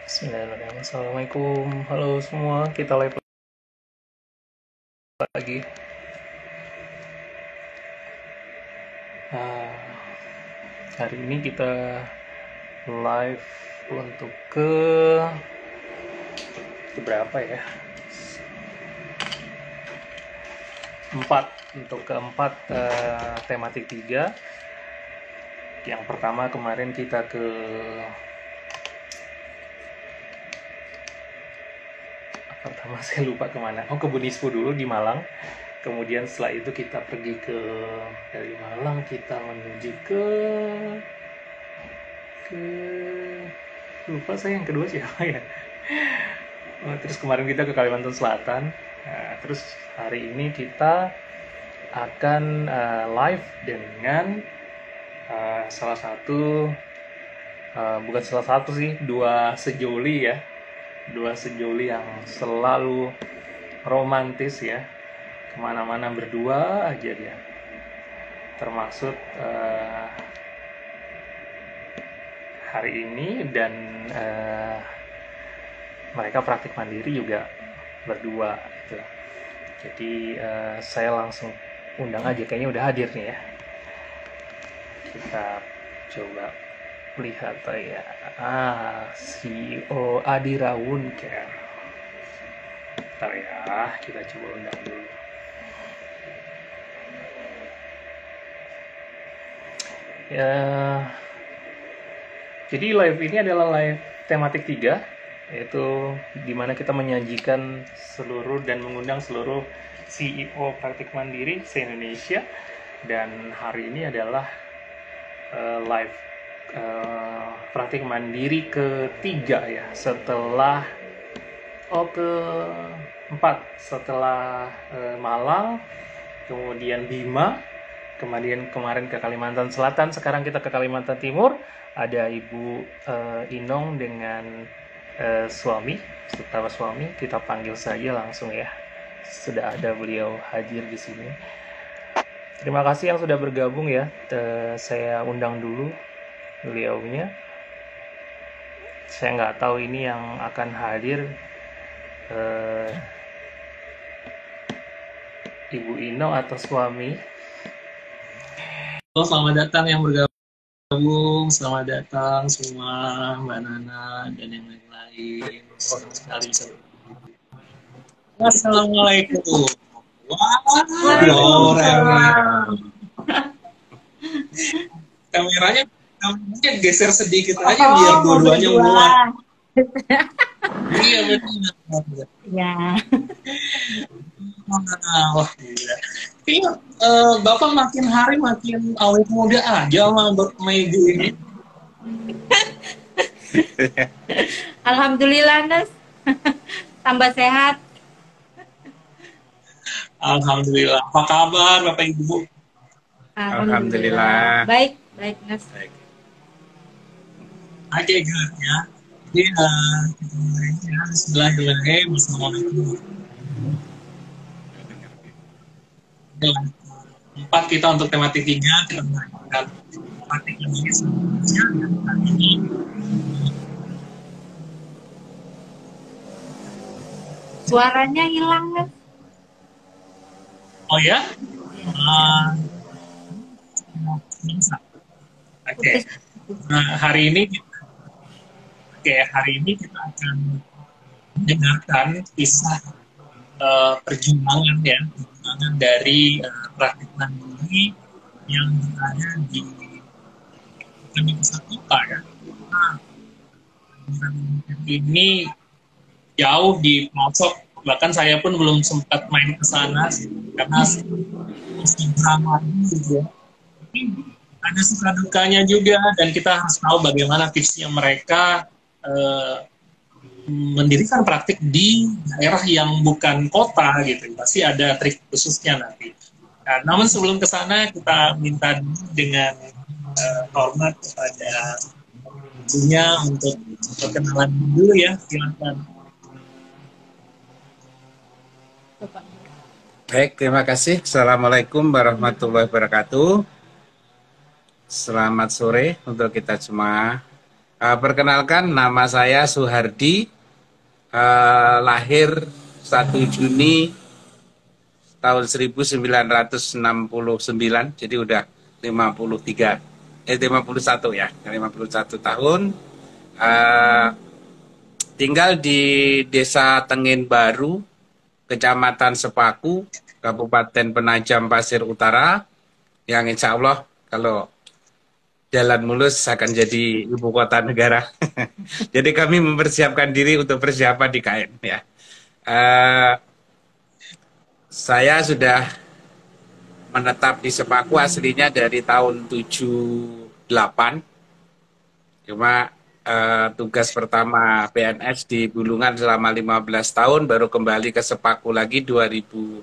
Bismillahirrahmanirrahim. Assalamualaikum, halo semua, kita live lagi. Ah, hari ini kita live untuk berapa ya? Keempat tematik 3. Yang pertama kemarin kita pertama saya lupa kemana. Oh, ke Bunispo dulu di Malang. Kemudian setelah itu kita pergi dari Malang kita menuju ke lupa saya yang kedua siapa ya. Terus kemarin kita ke Kalimantan Selatan. Nah, terus hari ini kita akan live dengan salah satu bukan salah satu sih, dua sejoli ya. Dua sejoli yang selalu romantis ya, kemana-mana berdua aja dia. Termasuk hari ini dan mereka praktik mandiri juga berdua gitu. Jadi saya langsung undang aja, kayaknya udah hadir nih ya. Kita coba lihat ya. CEO Adira Woundcare. Bentar ya, kita coba undang dulu. Ya, jadi live ini adalah live tematik 3, yaitu dimana kita menyajikan seluruh dan mengundang seluruh CEO praktik mandiri se-Indonesia. Dan hari ini adalah live praktik mandiri ketiga ya, setelah keempat setelah Malang, kemudian Bima, kemudian kemarin ke Kalimantan Selatan, sekarang kita ke Kalimantan Timur. Ada Ibu Inong dengan suami, serta suami, kita panggil saja langsung ya. Sudah ada beliau hadir di sini. Terima kasih yang sudah bergabung ya. Saya undang dulu beliaunya. Saya nggak tahu ini yang akan hadir Ibu Ino atau suami. Halo, selamat datang yang bergabung. Selamat datang semua, Mbak Nana dan yang lain-lain. Senang sekali bisa bergabung. Assalamualaikum. Wow, kameranya mungkin geser sedikit aja biar dua-duanya muat. Iya benar. Ya. Wah, gila. Kayaknya Bapak makin hari makin awet muda aja sama Megi ini. Alhamdulillah, Nas. Tambah sehat. Alhamdulillah. Apa kabar Bapak Ibu? Alhamdulillah. Baik, baik, Nas. Oke, good ya. Jadi kita mulai ya. Bismillahirrahmanirrahim. Assalamualaikum. Empat kita untuk tematik 3, kita melakukan tematik ini sebelumnya hari ini. Suaranya hilang, Nas. Oh ya? Oke. Nah, hari ini kita akan mendengarkan kisah perjuangan ya, perjuangan dari praktik mandiri yang berada di pusat kota ya. Nah, ini jauh di pelosok, bahkan saya pun belum sempat main ke sana karena masih beramai gitu ya. Tapi ada suka dukanya juga, dan kita harus tahu bagaimana tipsnya mereka mendirikan praktik di daerah yang bukan kota gitu. Pasti ada trik khususnya nanti. Nah, namun sebelum ke sana kita minta dengan hormat kepada ibunya untuk perkenalan dulu ya, silakan. Baik, terima kasih. Assalamualaikum warahmatullahi wabarakatuh. Selamat sore untuk kita semua. Perkenalkan, nama saya Suhardi, lahir 1 Juni tahun 1969, jadi udah 51 ya, 51 tahun. Eh, Tinggal di Desa Tengin Baru, Kecamatan Sepaku, Kabupaten Penajam Pasir Utara, yang insya Allah kalau jalan mulus akan jadi ibu kota negara. Jadi kami mempersiapkan diri untuk persiapan di KN ya. Eh, saya sudah menetap di Sepaku aslinya dari tahun 78. Cuma tugas pertama PNS di Bulungan selama 15 tahun, baru kembali ke Sepaku lagi 2005.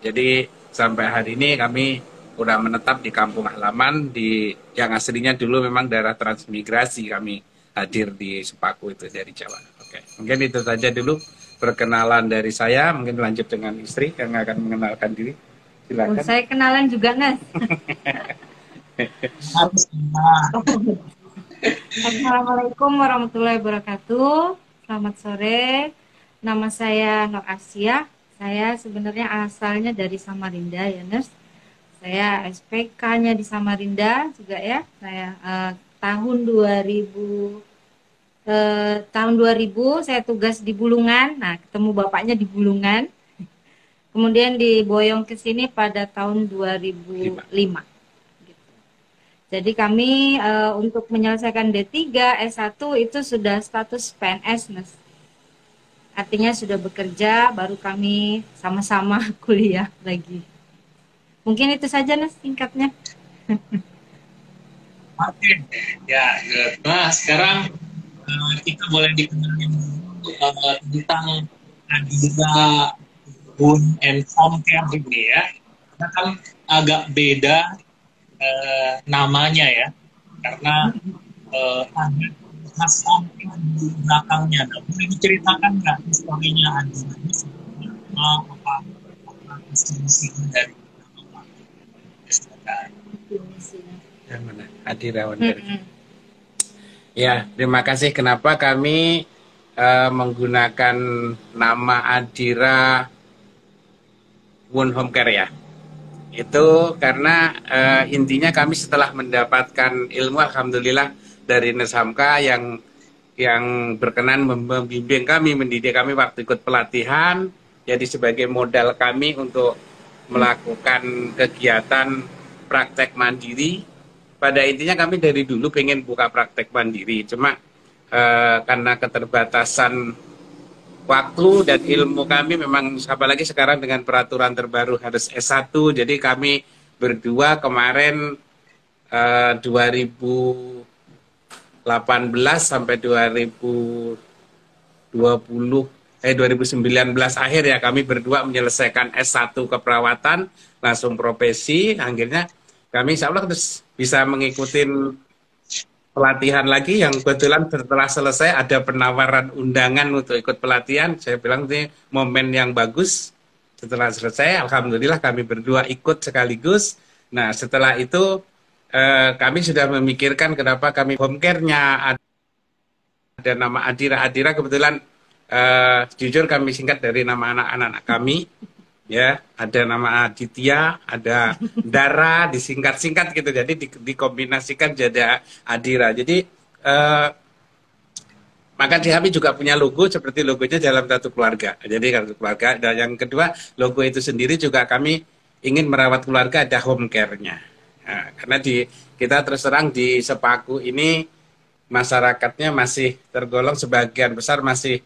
Jadi sampai hari ini kami udah menetap di kampung halaman di yang aslinya dulu memang daerah transmigrasi, kami hadir di Sepaku itu dari Jawa. Oke, mungkin itu saja dulu perkenalan dari saya. Mungkin lanjut dengan istri yang akan mengenalkan diri. Silakan. Saya kenalan juga, Nas. Assalamualaikum warahmatullahi wabarakatuh. Selamat sore. Nama saya Nur Asia. Saya sebenarnya asalnya dari Samarinda ya, Nurse. Saya SPK-nya di Samarinda juga ya. Saya tahun 2000 saya tugas di Bulungan. Nah, ketemu bapaknya di Bulungan. Kemudian diboyong ke sini pada tahun 2005. Jadi kami untuk menyelesaikan D3, S1 itu sudah status PNS, Mas. Artinya sudah bekerja, baru kami sama-sama kuliah lagi. Mungkin itu saja, Mas, singkatnya. Oke, ya. Nah, sekarang kita boleh dikenalin tentang Adira Wound and Home Care ini ya. Karena kan agak beda namanya ya, karena ada khas home care di belakangnya. Nah, boleh diceritakan nggak historinya Adira ini sebenarnya apa misi dari Yang mana? Adira Wound Care. Ya, terima kasih. Kenapa kami menggunakan nama Adira Wound Home Care ya? Itu karena intinya kami setelah mendapatkan ilmu, alhamdulillah, dari Nurse Hamka yang berkenan membimbing kami, mendidik kami waktu ikut pelatihan, jadi sebagai modal kami untuk melakukan kegiatan praktek mandiri. Pada intinya kami dari dulu pengen buka praktek mandiri, cuma karena keterbatasan waktu dan ilmu kami memang, apalagi sekarang dengan peraturan terbaru harus S1, jadi kami berdua kemarin 2018 sampai 2019 akhir ya, kami berdua menyelesaikan S1 keperawatan, langsung profesi. Akhirnya kami insya Allah terus bisa mengikuti pelatihan lagi, yang kebetulan setelah selesai ada penawaran undangan untuk ikut pelatihan. Saya bilang ini momen yang bagus. Setelah selesai, alhamdulillah kami berdua ikut sekaligus. Nah, setelah itu kami sudah memikirkan kenapa kami home care-nya ada nama Adira. Adira kebetulan jujur kami singkat dari nama anak-anak kami. Ya, ada nama Aditya, ada Dara, disingkat-singkat gitu, jadi dikombinasikan jadi Adira. Jadi maka kami juga punya logo seperti logonya dalam satu keluarga. Jadi satu keluarga. Dan yang kedua, logo itu sendiri juga kami ingin merawat keluarga, ada home care-nya. Nah, karena kita terus terang di Sepaku ini masyarakatnya masih tergolong sebagian besar masih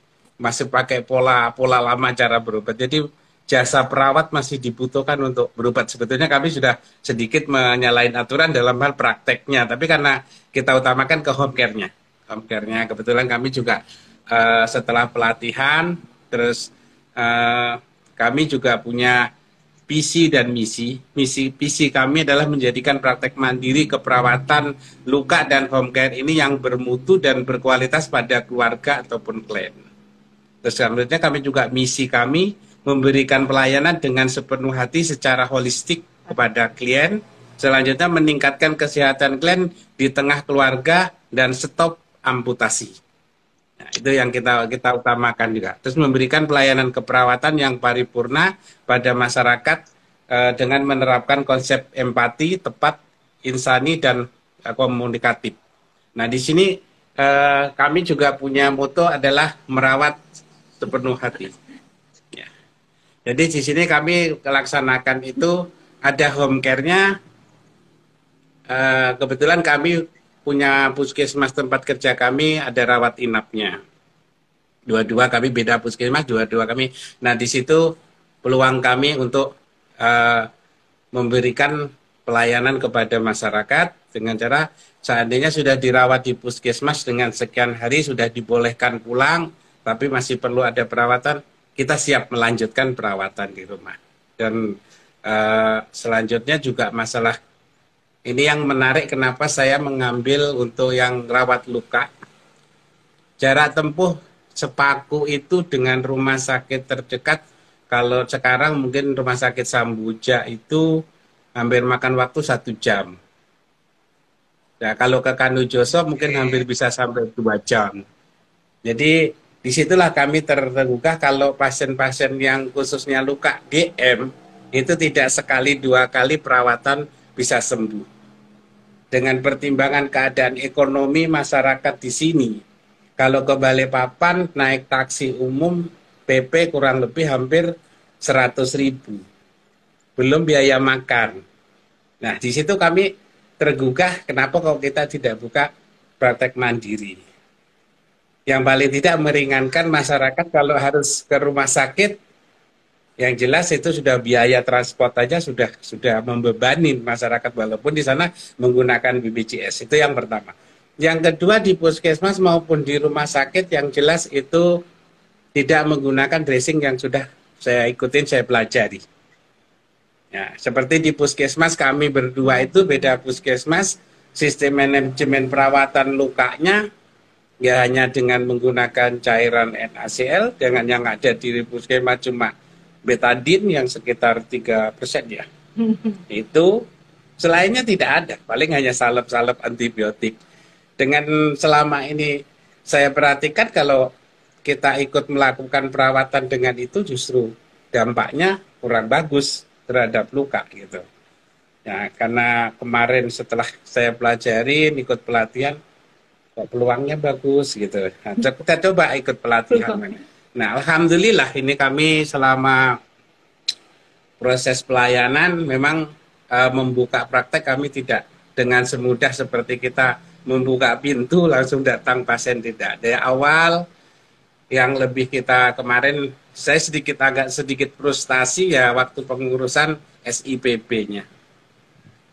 pakai pola lama cara berobat. Jadi jasa perawat masih dibutuhkan untuk berobat. Sebetulnya kami sudah sedikit menyalahin aturan dalam hal prakteknya, tapi karena kita utamakan ke home care-nya. Home care-nya kebetulan kami juga setelah pelatihan, terus kami juga punya visi dan misi. Visi kami adalah menjadikan praktek mandiri keperawatan luka dan home care ini yang bermutu dan berkualitas pada keluarga ataupun klien. Terus selanjutnya kami juga misi kami memberikan pelayanan dengan sepenuh hati secara holistik kepada klien. Selanjutnya meningkatkan kesehatan klien di tengah keluarga dan stop amputasi. Nah, itu yang kita utamakan juga. Terus memberikan pelayanan keperawatan yang paripurna pada masyarakat dengan menerapkan konsep empati, tepat, insani, dan komunikatif. Nah, di sini kami juga punya moto adalah merawat sepenuh hati. Ya. Jadi di sini kami melaksanakan itu ada home care-nya. Kebetulan kami punya puskesmas tempat kerja kami ada rawat inapnya. Dua-dua kami beda puskesmas, dua-dua kami. Nah, di situ peluang kami untuk memberikan pelayanan kepada masyarakat dengan cara seandainya sudah dirawat di puskesmas dengan sekian hari sudah dibolehkan pulang, tapi masih perlu ada perawatan, kita siap melanjutkan perawatan di rumah. Dan selanjutnya juga masalah ini yang menarik kenapa saya mengambil untuk yang rawat luka. Jarak tempuh Sepaku itu dengan rumah sakit terdekat, kalau sekarang mungkin rumah sakit Sambuja itu hampir makan waktu 1 jam. Nah, kalau ke Kanujoso mungkin hampir bisa sampai 2 jam. Jadi disitulah kami tergugah kalau pasien-pasien yang khususnya luka DM itu tidak sekali 2 kali perawatan bisa sembuh. Dengan pertimbangan keadaan ekonomi masyarakat di sini, kalau ke Balikpapan naik taksi umum PP kurang lebih hampir 100.000. Belum biaya makan. Nah, di situ kami tergugah kenapa kalau kita tidak buka praktek mandiri. Yang paling tidak meringankan masyarakat kalau harus ke rumah sakit. Yang jelas itu sudah biaya transport aja sudah membebani masyarakat walaupun di sana menggunakan BPJS. Itu yang pertama. Yang kedua di puskesmas maupun di rumah sakit yang jelas itu tidak menggunakan dressing yang sudah saya ikutin, saya pelajari. Ya, seperti di puskesmas kami berdua itu beda puskesmas, sistem manajemen perawatan lukanya ya hanya dengan menggunakan cairan NaCl, dengan yang ada di puskesmas cuma betadine yang sekitar 3% ya. Itu selainnya tidak ada, paling hanya salep-salep antibiotik. Dengan selama ini saya perhatikan kalau kita ikut melakukan perawatan dengan itu justru dampaknya kurang bagus terhadap luka gitu. Ya, karena kemarin setelah saya pelajarin ikut pelatihan kok peluangnya bagus gitu. Nah, kita coba ikut pelatihan. Nah, alhamdulillah ini kami selama proses pelayanan memang membuka praktek kami tidak dengan semudah seperti kita membuka pintu langsung datang pasien, tidak. Dari awal yang lebih kita kemarin saya agak sedikit frustasi ya waktu pengurusan SIPP-nya.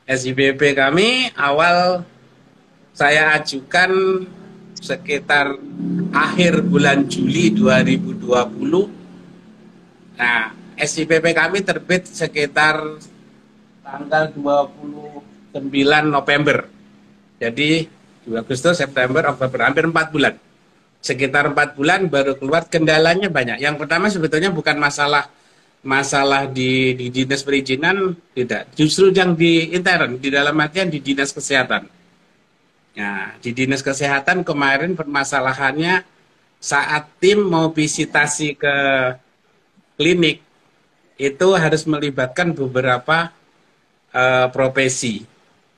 SIPP kami awal saya ajukan sekitar akhir bulan Juli 2020. Nah, SIPP kami terbit sekitar tanggal 29 November. Jadi 2 Agustus, September, Oktober, hampir 4 bulan. Sekitar 4 bulan baru keluar. Kendalanya banyak. Yang pertama sebetulnya bukan masalah di dinas perizinan, tidak. Justru yang di intern, di dalam artian di dinas kesehatan. Nah, di dinas kesehatan kemarin permasalahannya saat tim mau visitasi ke klinik itu harus melibatkan beberapa profesi.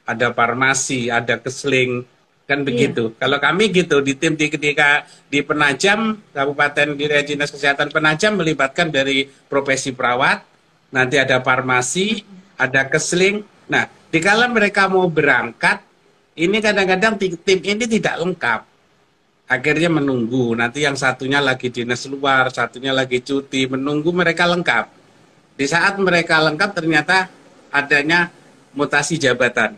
Ada farmasi, ada keseling, kan begitu. Kalau kami gitu di tim ketika di Penajam, Kabupaten di Dinas Kesehatan Penajam melibatkan dari profesi perawat, nanti ada farmasi, ada keseling. Nah, dikala mereka mau berangkat, ini kadang-kadang tim ini tidak lengkap. Akhirnya menunggu, nanti yang satunya lagi dinas luar, satunya lagi cuti, menunggu mereka lengkap. Di saat mereka lengkap ternyata adanya mutasi jabatan.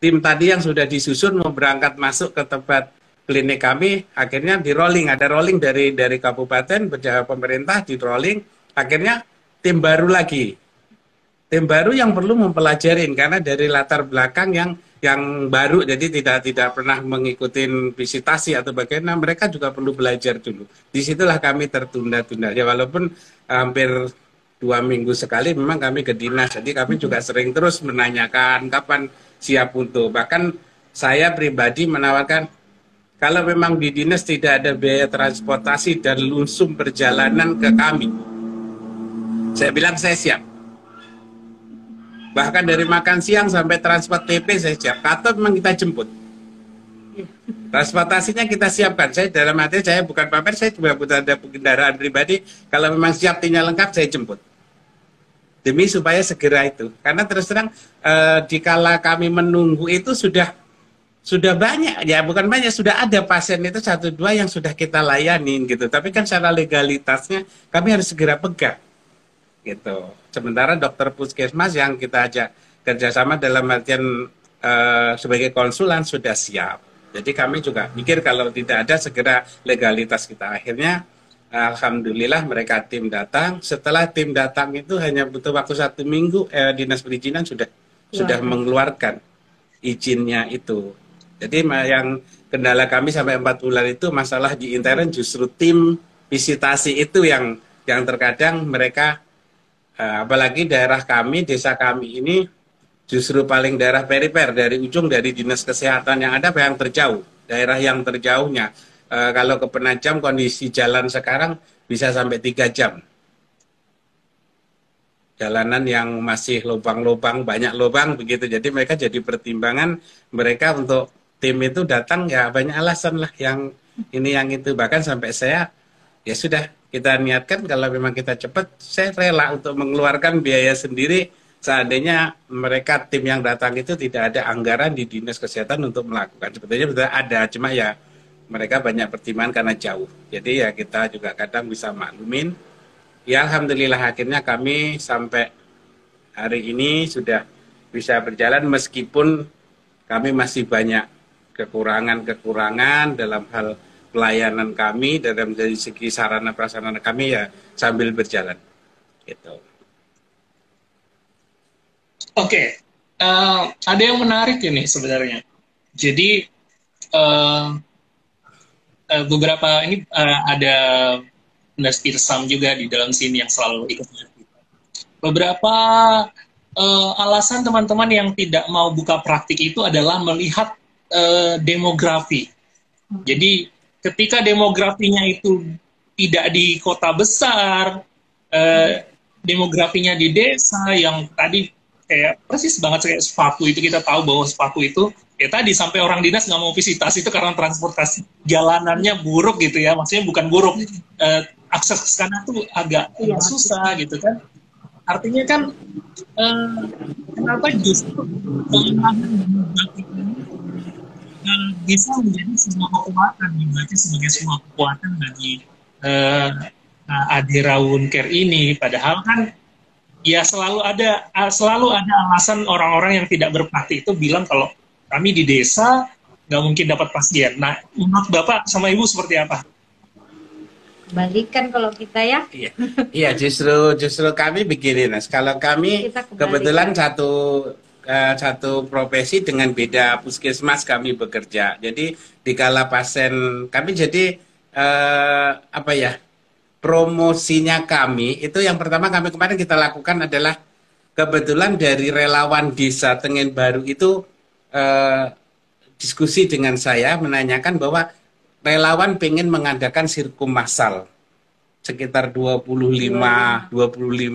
Tim tadi yang sudah disusun mau berangkat masuk ke tempat klinik kami, akhirnya di rolling, ada rolling dari kabupaten, berjalan pemerintah di rolling, akhirnya tim baru lagi. Tim baru yang perlu mempelajarin karena dari latar belakang yang baru, jadi tidak pernah mengikuti visitasi atau bagaimana, mereka juga perlu belajar dulu. Disitulah kami tertunda-tunda. Ya walaupun hampir 2 minggu sekali memang kami ke dinas, jadi kami juga sering terus menanyakan kapan siap untuk. Bahkan saya pribadi menawarkan, kalau memang di dinas tidak ada biaya transportasi dan langsung perjalanan ke kami, saya bilang saya siap. Bahkan dari makan siang sampai transport TP saya siap. Atau memang kita jemput. Transportasinya kita siapkan. Saya dalam arti saya bukan pamer, saya juga butuh ada kendaraan pribadi. Kalau memang siap tinggal lengkap, saya jemput. Demi supaya segera itu. Karena terus terang dikala kami menunggu itu sudah banyak, ya bukan banyak, sudah ada pasien itu 1-2 yang sudah kita layanin gitu. Tapi kan secara legalitasnya kami harus segera pegang gitu. Sementara dokter puskesmas yang kita ajak kerjasama dalam artian sebagai konsulan sudah siap. Jadi kami juga pikir kalau tidak ada segera legalitas kita. Akhirnya alhamdulillah mereka tim datang. Setelah tim datang itu hanya butuh waktu 1 minggu, dinas perizinan sudah mengeluarkan izinnya itu. Jadi yang kendala kami sampai 4 bulan itu masalah di intern justru tim visitasi itu yang terkadang mereka apalagi daerah kami, desa kami ini justru paling daerah perifer dari ujung dari dinas kesehatan yang ada yang terjauh. Daerah yang terjauhnya kalau ke Penajam kondisi jalan sekarang bisa sampai 3 jam. Jalanan yang masih lubang-lubang, banyak lubang begitu. Jadi mereka jadi pertimbangan mereka untuk tim itu datang ya banyak alasan lah yang ini yang itu. Bahkan sampai saya ya sudah kita niatkan kalau memang kita cepat, saya rela untuk mengeluarkan biaya sendiri seandainya mereka tim yang datang itu tidak ada anggaran di dinas kesehatan untuk melakukan. Sebetulnya sudah ada, cuma ya mereka banyak pertimbangan karena jauh. Jadi ya kita juga kadang bisa maklumin. Ya alhamdulillah akhirnya kami sampai hari ini sudah bisa berjalan meskipun kami masih banyak kekurangan dalam hal pelayanan kami, dalam dari segi sarana prasarana kami ya sambil berjalan. Gitu. Oke, ada yang menarik ini sebenarnya. Jadi beberapa ini ada Nurse Irsam juga di dalam sini yang selalu ikut. Beberapa alasan teman-teman yang tidak mau buka praktik itu adalah melihat demografi. Jadi ketika demografinya itu tidak di kota besar, demografinya di desa yang tadi kayak persis banget kayak Sepaku itu, kita tahu bahwa Sepaku itu ya tadi sampai orang dinas nggak mau visitasi itu karena transportasi jalanannya buruk gitu ya, maksudnya bukan buruk, akses ke sana tuh agak susah gitu kan. Artinya kan kenapa justru bisa menjadi sebuah kekuatan, berarti sebagai sebuah kekuatan bagi Adira Wound Care ini, padahal kan ya selalu ada alasan orang-orang yang tidak berpraktik itu bilang kalau kami di desa nggak mungkin dapat pasien. Nah, menurut Bapak sama Ibu seperti apa? Kebalikan kalau kita ya. Iya, justru kami begini, Nas. Kalau kami kebetulan satu profesi dengan beda puskesmas kami bekerja. Jadi dikala pasien kami jadi promosinya kami itu yang pertama kami kemarin kita lakukan adalah kebetulan dari relawan desa Tengen Baru itu diskusi dengan saya menanyakan bahwa relawan pengen mengadakan sirkum massal sekitar 25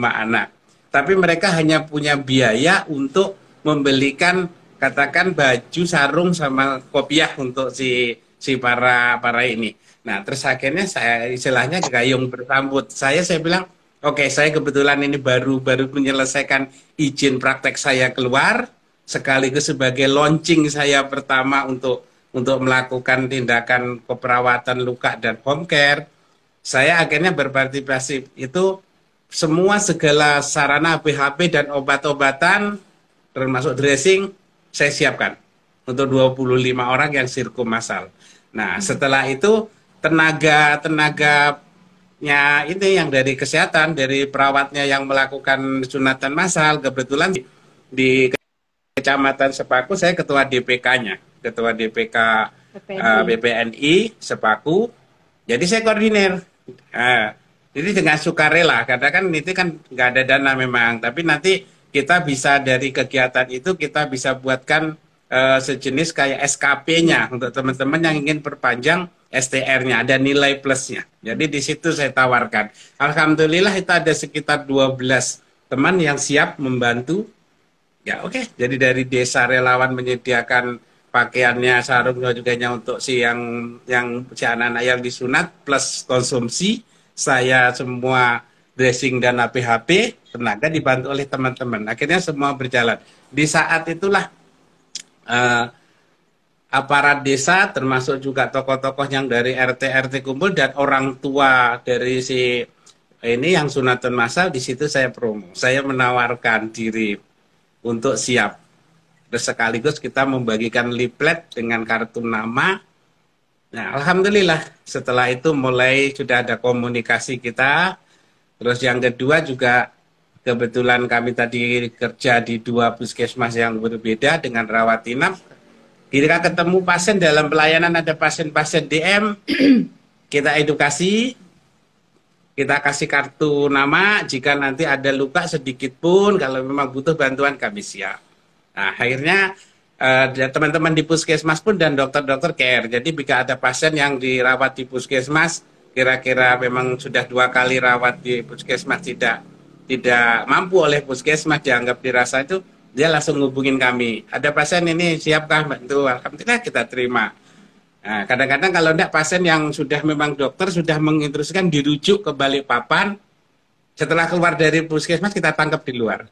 anak. Tapi mereka hanya punya biaya untuk membelikan katakan baju, sarung sama kopiah untuk si para ini. Nah, terus akhirnya saya istilahnya gayung bersambut. Saya bilang, oke, saya kebetulan ini baru menyelesaikan izin praktek saya keluar, sekaligus sebagai launching saya pertama untuk melakukan tindakan keperawatan luka dan home care. Saya akhirnya berpartisipasi itu semua segala sarana BHP dan obat-obatan termasuk dressing saya siapkan untuk 25 orang yang sirkum massal. Nah, setelah itu tenaganya ini yang dari kesehatan, dari perawatnya yang melakukan sunatan massal, kebetulan di Kecamatan Sepaku saya ketua DPK-nya, ketua DPK BPNI Sepaku. Jadi saya koordinir. Jadi dengan sukarela, karena kan itu kan nggak ada dana memang, tapi nanti kita bisa dari kegiatan itu kita bisa buatkan sejenis kayak SKP-nya untuk teman-teman yang ingin perpanjang STR-nya, ada nilai plusnya. Jadi di situ saya tawarkan. Alhamdulillah itu ada sekitar 12 teman yang siap membantu. Ya oke, jadi dari desa relawan menyediakan pakaiannya, sarung dan juga untuk si si anak-anak yang disunat plus konsumsi, saya semua dressing dan APHP, tenaga dibantu oleh teman-teman. Akhirnya semua berjalan. Di saat itulah aparat desa termasuk juga tokoh-tokoh yang dari RT kumpul dan orang tua dari si ini yang sunatan massal. Di situ saya promo, saya menawarkan diri untuk siap. Terus sekaligus kita membagikan leaflet dengan kartu nama. Nah, alhamdulillah setelah itu mulai sudah ada komunikasi kita. Terus yang kedua juga kebetulan kami tadi kerja di 2 puskesmas yang berbeda dengan rawat inap. Ketika ketemu pasien dalam pelayanan ada pasien-pasien DM, kita edukasi, kita kasih kartu nama, jika nanti ada luka sedikit pun, kalau memang butuh bantuan kami siap. Nah, akhirnya teman-teman di puskesmas pun dan dokter-dokter care. Jadi jika ada pasien yang dirawat di puskesmas, kira-kira memang sudah 2 kali rawat di puskesmas tidak mampu oleh puskesmas dianggap dirasa itu, dia langsung hubungin kami. Ada pasien ini siapkah bantu? Alhamdulillah kita terima. Nah, kadang-kadang kalau enggak pasien yang sudah memang dokter sudah menginstruksikan dirujuk ke Balikpapan, setelah keluar dari puskesmas kita tangkap di luar.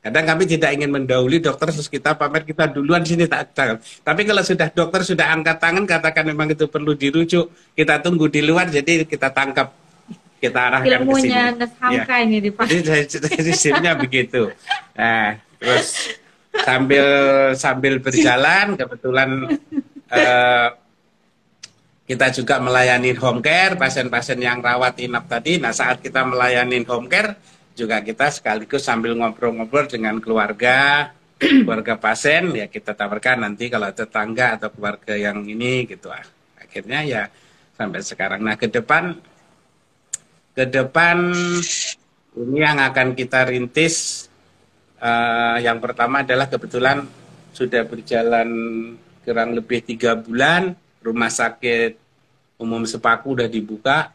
Kadang kami tidak ingin mendahului dokter terus kita pamer kita duluan sini tak tangkap. Tapi kalau sudah dokter sudah angkat tangan katakan memang itu perlu dirujuk, kita tunggu di luar jadi kita tangkap, kita arahkan ke sini. Ilmunya Neshamka ini dipakai. Jadi sistemnya begitu. Nah, terus sambil berjalan kebetulan kita juga melayani home care pasien-pasien yang rawat inap tadi. Nah, saat kita melayani home care juga kita sekaligus sambil ngobrol-ngobrol dengan keluarga pasien, ya kita tawarkan nanti kalau tetangga atau keluarga yang ini gitu. Akhirnya ya sampai sekarang. Nah, ke depan ini yang akan kita rintis. Yang pertama adalah kebetulan sudah berjalan kurang lebih 3 bulan, rumah sakit umum Sepaku udah dibuka.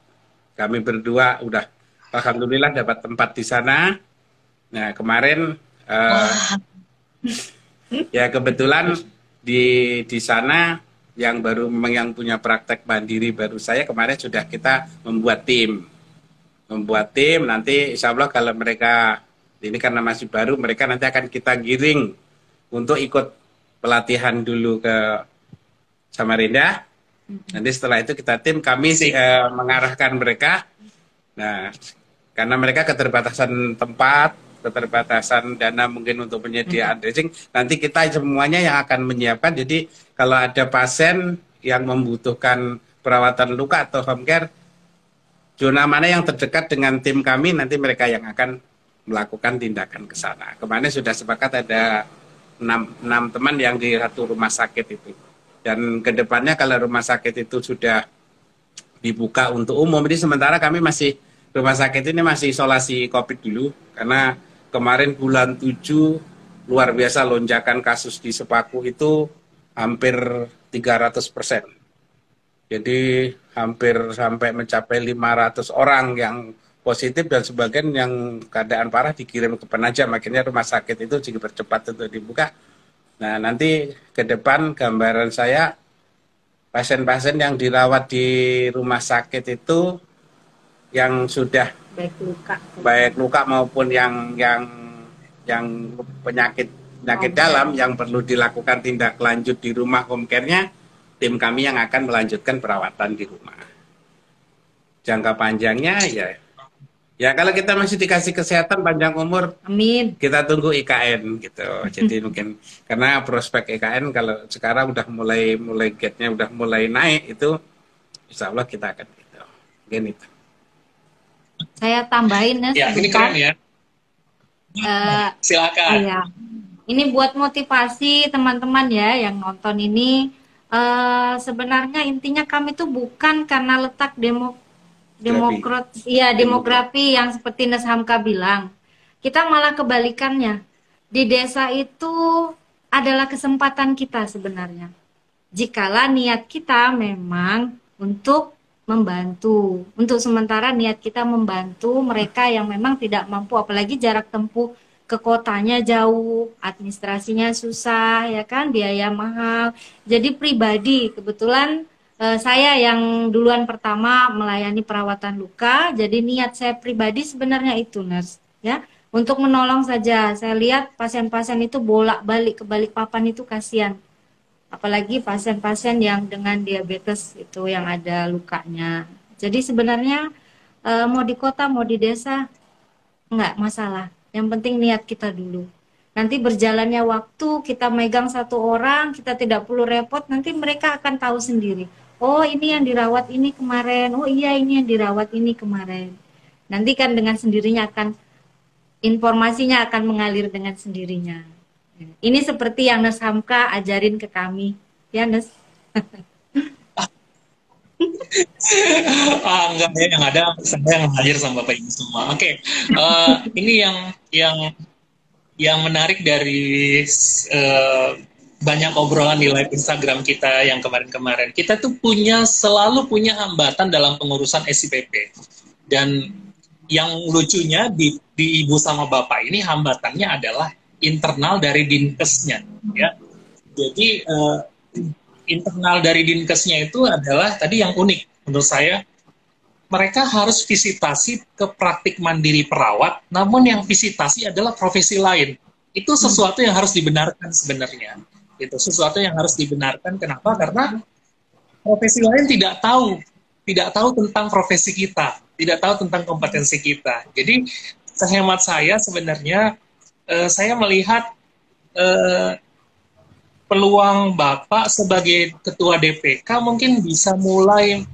Kami berdua udah alhamdulillah dapat tempat di sana. Nah, kemarin ya kebetulan di sana yang baru memang yang punya praktek mandiri baru saya, kemarin sudah kita membuat tim nanti insya Allah kalau mereka ini karena masih baru, mereka nanti akan kita giring untuk ikut pelatihan dulu ke Samarinda. Nanti setelah itu kita tim kami mengarahkan mereka. Nah, karena mereka keterbatasan tempat, keterbatasan dana mungkin untuk penyediaan dressing, nanti kita semuanya yang akan menyiapkan. Jadi kalau ada pasien yang membutuhkan perawatan luka atau home care, zona mana yang terdekat dengan tim kami, nanti mereka yang akan melakukan tindakan ke sana. Kemarin sudah sepakat ada 6 teman yang di satu rumah sakit itu. Dan kedepannya kalau rumah sakit itu sudah dibuka untuk umum, jadi sementara kami masih rumah sakit ini masih isolasi COVID dulu, karena kemarin bulan 7 luar biasa lonjakan kasus di Sepaku itu hampir 300%. Jadi hampir sampai mencapai 500 orang yang positif dan sebagian yang keadaan parah dikirim ke Penajam. Akhirnya rumah sakit itu juga bercepat untuk dibuka. Nah, nanti ke depan gambaran saya pasien-pasien yang dirawat di rumah sakit itu yang sudah baik luka maupun yang penyakit dalam yang perlu dilakukan tindak lanjut di rumah home care-nya, tim kami yang akan melanjutkan perawatan di rumah. Jangka panjangnya ya kalau kita masih dikasih kesehatan panjang umur, amin. Kita tunggu IKN gitu. Jadi mungkin karena prospek IKN kalau sekarang udah mulai gate-nya udah mulai naik itu, insya Allah kita akan gitu. Mungkin itu. Saya tambahin ya, ini keren ya. Silakan. Iya. Ini buat motivasi teman-teman ya yang nonton ini. Sebenarnya intinya kami tuh bukan karena letak demografi yang seperti Neshamka bilang. Kita malah kebalikannya. Di desa itu adalah kesempatan kita sebenarnya. Jikalau niat kita memang untuk membantu, untuk sementara niat kita membantu mereka yang memang tidak mampu, apalagi jarak tempuh ke kotanya jauh, administrasinya susah, ya kan, biaya mahal. Jadi pribadi, kebetulan saya yang duluan pertama melayani perawatan luka, jadi niat saya pribadi sebenarnya itu, nurse, ya, untuk menolong saja. Saya lihat pasien-pasien itu bolak-balik ke Balikpapan itu kasihan. Apalagi pasien-pasien yang dengan diabetes itu yang ada lukanya. Jadi sebenarnya mau di kota mau di desa nggak masalah. Yang penting niat kita dulu. Nanti berjalannya waktu kita megang satu orang, kita tidak perlu repot. Nanti mereka akan tahu sendiri. Oh ini yang dirawat ini kemarin. Oh iya ini yang dirawat ini kemarin. Nanti kan dengan sendirinya akan informasinya akan mengalir dengan sendirinya. Ini seperti yang Nes Hamka ajarin ke kami, ya Nes. Enggak ya, yang ada saya yang ngajar sama Bapak Ibu semua. Oke, ini yang menarik dari banyak obrolan di live Instagram kita yang kemarin-kemarin. Kita tuh selalu punya hambatan dalam pengurusan SIPP. Dan yang lucunya di Ibu sama Bapak ini hambatannya adalah internal dari Dinkesnya, ya. Jadi internal dari Dinkesnya itu adalah tadi yang unik menurut saya. Mereka harus visitasi ke praktik mandiri perawat, namun yang visitasi adalah profesi lain. Itu sesuatu yang harus dibenarkan sebenarnya. Itu sesuatu yang harus dibenarkan. Kenapa? Karena profesi lain tidak tahu tentang profesi kita, tidak tahu tentang kompetensi kita. Jadi sehemat saya sebenarnya saya melihat peluang Bapak sebagai Ketua DPK mungkin bisa mulai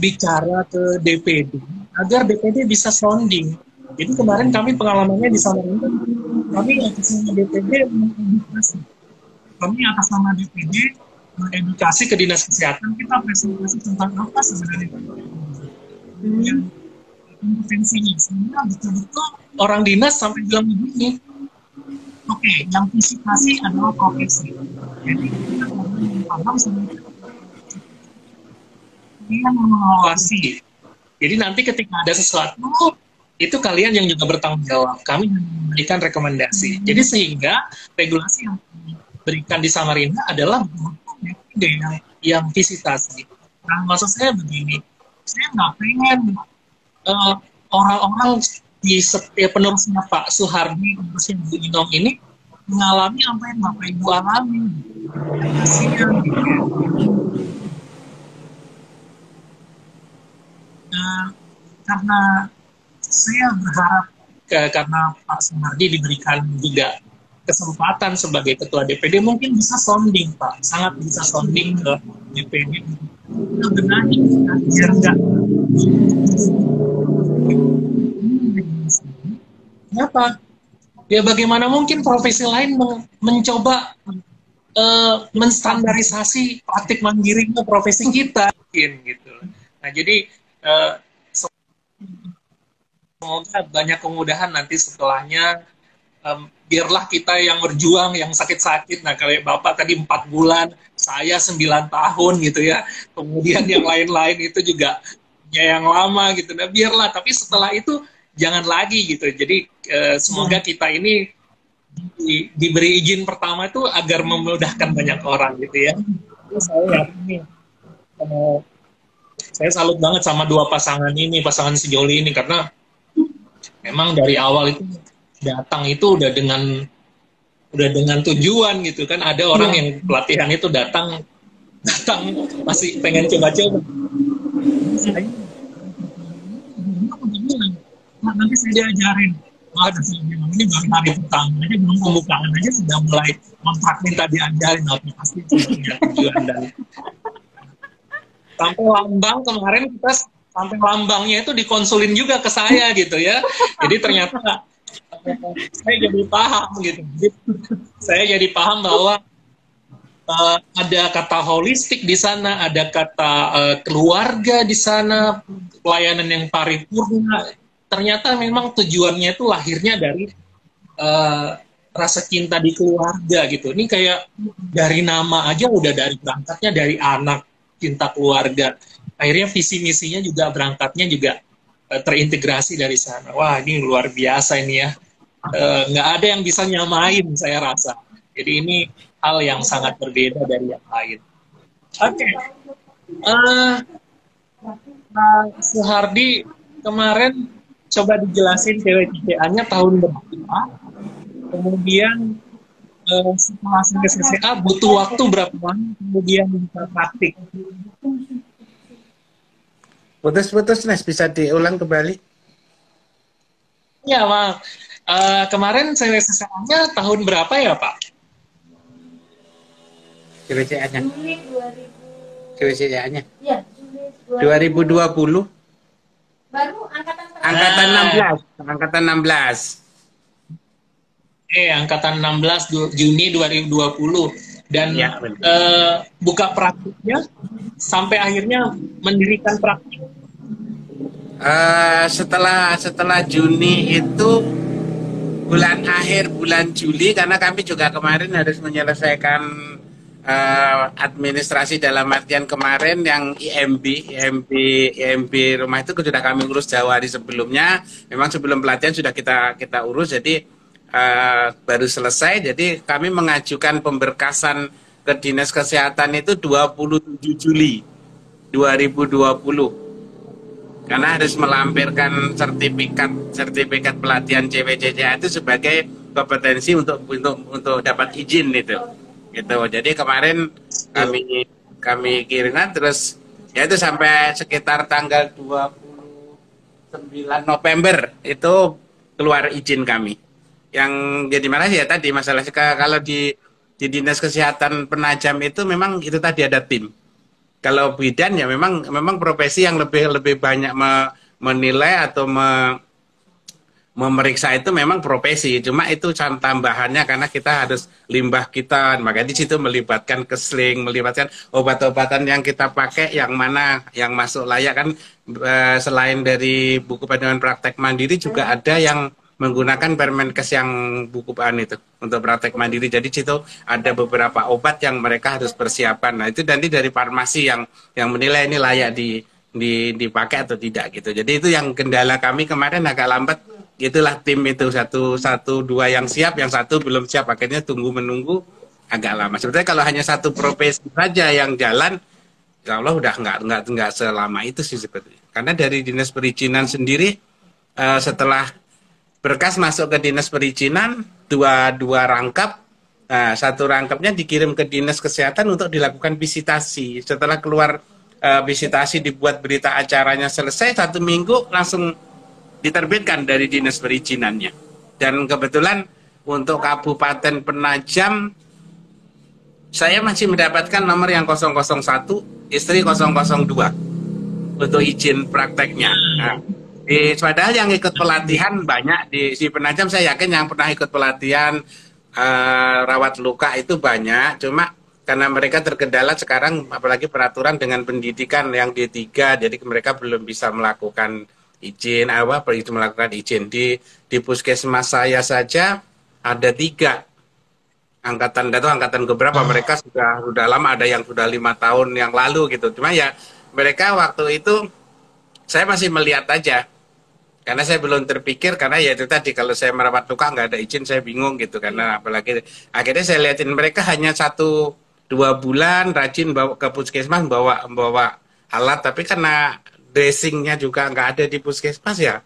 bicara ke DPD agar DPD bisa sounding. Jadi kemarin kami pengalamannya di Samarinda, kami atas nama DPD mengedukasi. Kami atas nama DPD mengedukasi ke Dinas Kesehatan, kita presentasi tentang apa sebenarnya yang kompetensinya. Sehingga betul-betul orang dinas sampai bilang begini, oke, yang visitasi adalah profesi. Jadi kita paham sebenarnya yang mengawasi. Jadi nanti ketika ada sesuatu, itu kalian yang juga bertanggung jawab. Kami memberikan rekomendasi. Jadi sehingga regulasi yang diberikan di Samarinda adalah yang visitasi. Nah, maksud saya begini, saya nggak pengen orang-orang di setiap penerusnya Pak Soehardi, penerusnya Bu Inong ini mengalami apa yang Bapak Ibu alami. Kasihan gitu ya. Karena saya berharap karena Pak Soehardi diberikan juga kesempatan sebagai Ketua DPD, mungkin bisa sounding Pak, sangat bisa sounding ke DPD. Kita benahi biar enggak. Kenapa? Ya bagaimana mungkin profesi lain mencoba menstandarisasi praktik mandiri ke profesi kita, gitu. Nah jadi semoga banyak kemudahan nanti setelahnya. Biarlah kita yang berjuang, yang sakit-sakit. Nah kalau Bapak tadi 4 bulan, saya 9 tahun gitu ya. Kemudian yang lain-lain itu juga ya yang lama gitu. Nah biarlah, tapi setelah itu jangan lagi gitu. Jadi semoga kita ini diberi izin pertama itu agar memudahkan banyak orang gitu ya. Saya yakin saya salut banget sama dua pasangan ini, pasangan sejoli ini, karena memang dari awal itu datang itu udah dengan tujuan gitu kan. Ada orang yang pelatihan itu datang masih pengen coba-coba. Nanti saya diajarin. Ini baru hari pertama aja, belum pembukaan aja sudah mulai kontrak minta diajarin aplikasi tujuan dan sampai lambang kemarin kita sampai lambangnya itu dikonsulin juga ke saya gitu ya. Jadi ternyata saya jadi paham gitu. Saya jadi paham bahwa ada kata holistik di sana, ada kata keluarga di sana, pelayanan yang paripurna. Ternyata memang tujuannya itu lahirnya dari rasa cinta di keluarga gitu. Ini kayak dari nama aja udah dari berangkatnya dari anak, cinta keluarga. Akhirnya visi misinya juga berangkatnya juga terintegrasi dari sana. Wah, ini luar biasa ini ya. Nggak ada yang bisa nyamain saya rasa. Jadi ini hal yang sangat berbeda dari yang lain. Oke. Suhardi, kemarin coba dijelasin CWCCA-nya tahun berapa, kemudian setelah CWCCA butuh waktu berapa lama, kemudian bisa praktik. Putus-putus, Nes, bisa diulang kembali? Ya, Mak. Kemarin CWCCA-nya tahun berapa ya, Pak? CWCA-nya? Juli 2000. CWCA-nya? Ya, Juli 2020? Baru angkatan Angkatan 16. Angkatan 16. Angkatan 16 Juni 2020. Dan Ya, buka praktiknya sampai akhirnya mendirikan praktik. Setelah Juni itu bulan akhir bulan Juli, karena kami juga kemarin harus menyelesaikan administrasi, dalam artian kemarin yang IMB rumah itu sudah kami urus jauh hari sebelumnya. Memang sebelum pelatihan sudah kita urus, jadi baru selesai. Jadi kami mengajukan pemberkasan ke Dinas Kesehatan itu 27 Juli 2020. Karena harus melampirkan sertifikat pelatihan CWCCA itu sebagai kompetensi untuk dapat izin itu. Gitu. Jadi kemarin kami kirimkan, terus ya itu sampai sekitar tanggal 29 November itu keluar izin kami. Yang jadi mana ya tadi masalah kalau di Dinas Kesehatan Penajam itu memang itu tadi ada tim. Kalau bidan ya memang profesi yang lebih banyak menilai atau memeriksa itu memang profesi. Cuma itu tambahannya karena kita harus limbah kita, makanya di situ melibatkan kesling, melibatkan obat-obatan yang kita pakai yang mana yang masuk layak kan. Selain dari buku panduan praktek mandiri juga ada yang menggunakan Permenkes yang buku itu untuk praktek mandiri. Jadi situ ada beberapa obat yang mereka harus persiapan. Nah itu nanti dari farmasi yang menilai ini layak dipakai atau tidak gitu. Jadi itu yang kendala kami kemarin agak lambat. Itulah tim itu satu dua yang siap, yang satu belum siap. Akhirnya tunggu menunggu agak lama. Sebetulnya kalau hanya satu profesi saja yang jalan, insya Allah udah nggak selama itu sih sebetulnya. Karena dari Dinas Perizinan sendiri setelah berkas masuk ke Dinas Perizinan dua rangkap. Nah, satu rangkapnya dikirim ke Dinas Kesehatan untuk dilakukan visitasi. Setelah keluar visitasi, dibuat berita acaranya selesai, 1 minggu langsung diterbitkan dari Dinas Perizinannya. Dan kebetulan untuk Kabupaten Penajam saya masih mendapatkan nomor yang 001, istri 002 untuk izin prakteknya. Nah, padahal yang ikut pelatihan banyak di Penajam, saya yakin yang pernah ikut pelatihan rawat luka itu banyak, cuma karena mereka terkendala sekarang apalagi peraturan dengan pendidikan yang D3, jadi mereka belum bisa melakukan izin melakukan izin di puskesmas saya saja ada 3 angkatan keberapa mereka sudah lama, ada yang sudah 5 tahun yang lalu gitu. Cuma ya mereka waktu itu saya masih melihat aja. Karena saya belum terpikir, karena ya itu tadi kalau saya merawat luka nggak ada izin saya bingung gitu, karena apalagi akhirnya saya lihatin mereka hanya 1-2 bulan rajin bawa ke puskesmas bawa alat, tapi karena dressingnya juga nggak ada di puskesmas ya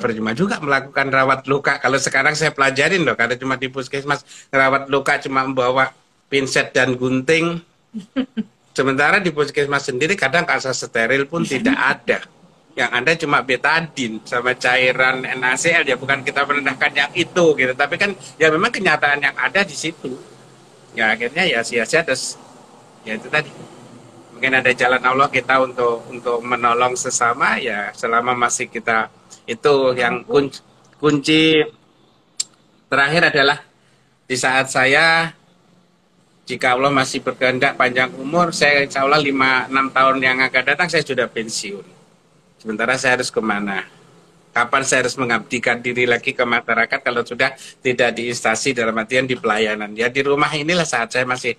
percuma juga melakukan rawat luka. Kalau sekarang saya pelajarin loh, karena cuma di puskesmas rawat luka cuma membawa pinset dan gunting, sementara di puskesmas sendiri kadang kasus steril pun tidak ada. Yang ada cuma betadin sama cairan NaCl, ya bukan kita merendahkan yang itu gitu, tapi kan ya memang kenyataan yang ada di situ. Ya akhirnya ya sia-sia, terus ya itu tadi. Mungkin ada jalan Allah kita untuk menolong sesama ya selama masih kita itu yang kunci terakhir adalah di saat saya, jika Allah masih berkehendak panjang umur, saya insya Allah 5-6 tahun yang akan datang saya sudah pensiun. Sementara saya harus kemana? kapan saya harus mengabdikan diri lagi ke masyarakat kalau sudah tidak di instansi dalam artian di pelayanan. Ya di rumah inilah saat saya masih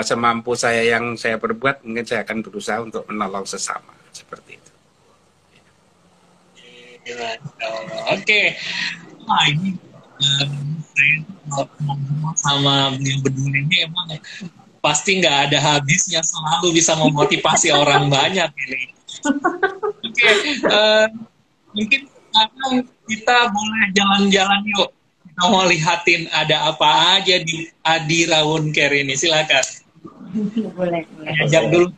semampu saya yang saya perbuat, mungkin saya akan berusaha untuk menolong sesama seperti itu. Oke. Nah, ini saya ngomong sama beliau berdua ini emang pasti nggak ada habisnya, selalu bisa memotivasi orang banyak ini. Oke, mungkin sekarang kita boleh jalan-jalan yuk. Kita mau lihatin ada apa aja di Adi Rawun Care ini. Silakan. Boleh. Ajak dulu.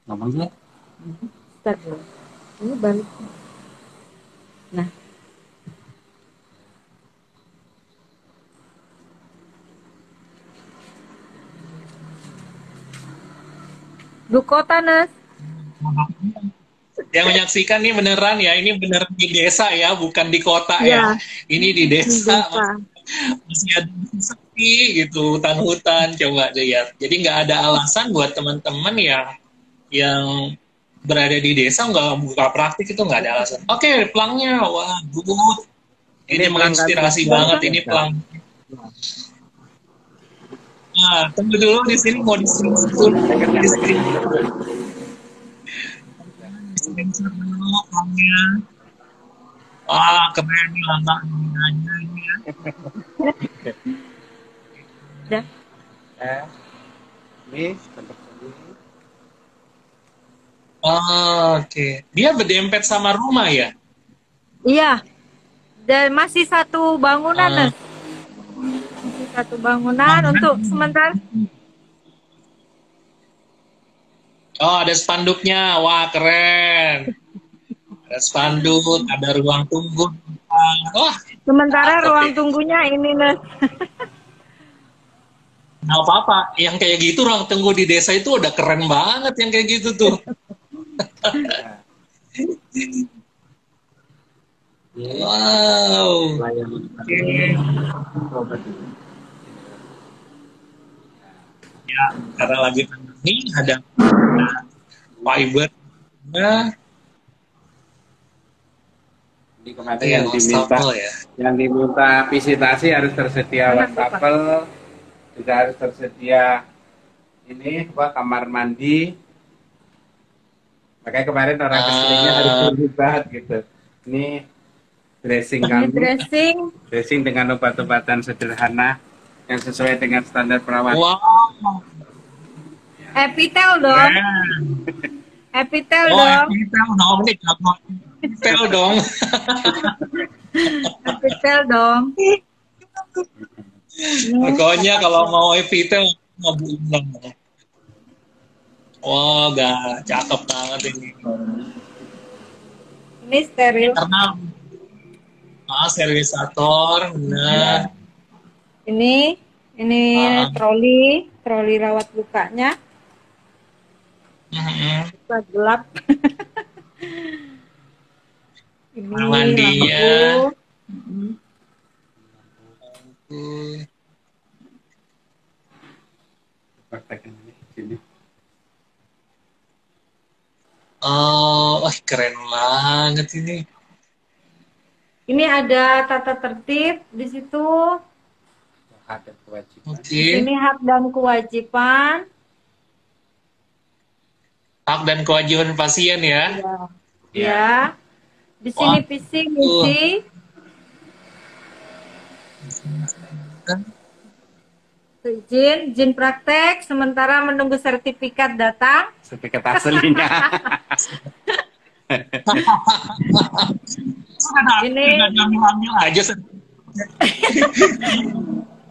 Ngomong dulu. Start dulu. Ini balik. Nah. Dukota, Nes. Yang menyaksikan nih beneran ya, ini bener di desa ya, bukan di kota ya. Ini di desa. Masih ada sepi gitu, hutan-hutan, coba lihat. Jadi nggak ada alasan buat teman-teman ya yang berada di desa nggak buka praktik, itu nggak ada alasan. Oke, pelangnya, wah, good. Ini menginspirasi banget ini pelang. Nah, tunggu dulu di sini mau di-screen dulu. Dulu pelangnya. Wah, keren nih lambangnya ini ya. Udah. Ini Oke. Dia berdempet sama rumah ya? Iya. Dan masih satu bangunan, Nes. Masih satu bangunan untuk sementara. Oh, ada spanduknya. Wah, keren. Ada spanduk, ada ruang tunggu. Wah, Sementara ruang tunggunya ini, Nes. nggak apa-apa. Yang kayak gitu ruang tunggu di desa itu udah keren banget yang kayak gitu tuh. Wow. Ya, karena lagi pandemi ada fiber. Di kemarin yang diminta wastafel ya. yang diminta visitasi harus tersedia wastafel, juga harus tersedia ini kamar mandi. Makanya kemarin orang kesininya harus terlibat gitu. Ini dressing kami, dressing dengan obat-obatan sederhana yang sesuai dengan standar perawatan. Wow. Epitel dong. Epitel dong. Epitel dong. Epitel dong. Epitel dong. Pokoknya kalau mau epitel mau bulan. Wah, gak cakep banget ini. Ini steril. Karena sterilisator, benar. Ini troli rawat lukanya. Kita gelap. Ini mandinya. Oh, keren banget ini. Ini ada tata tertib di situ. Hak dan kewajiban. Ini hak dan kewajiban. Hak dan kewajiban pasien ya. Ya. Di sini visi misi. Izin praktek sementara menunggu sertifikat datang. Sertifikat aslinya.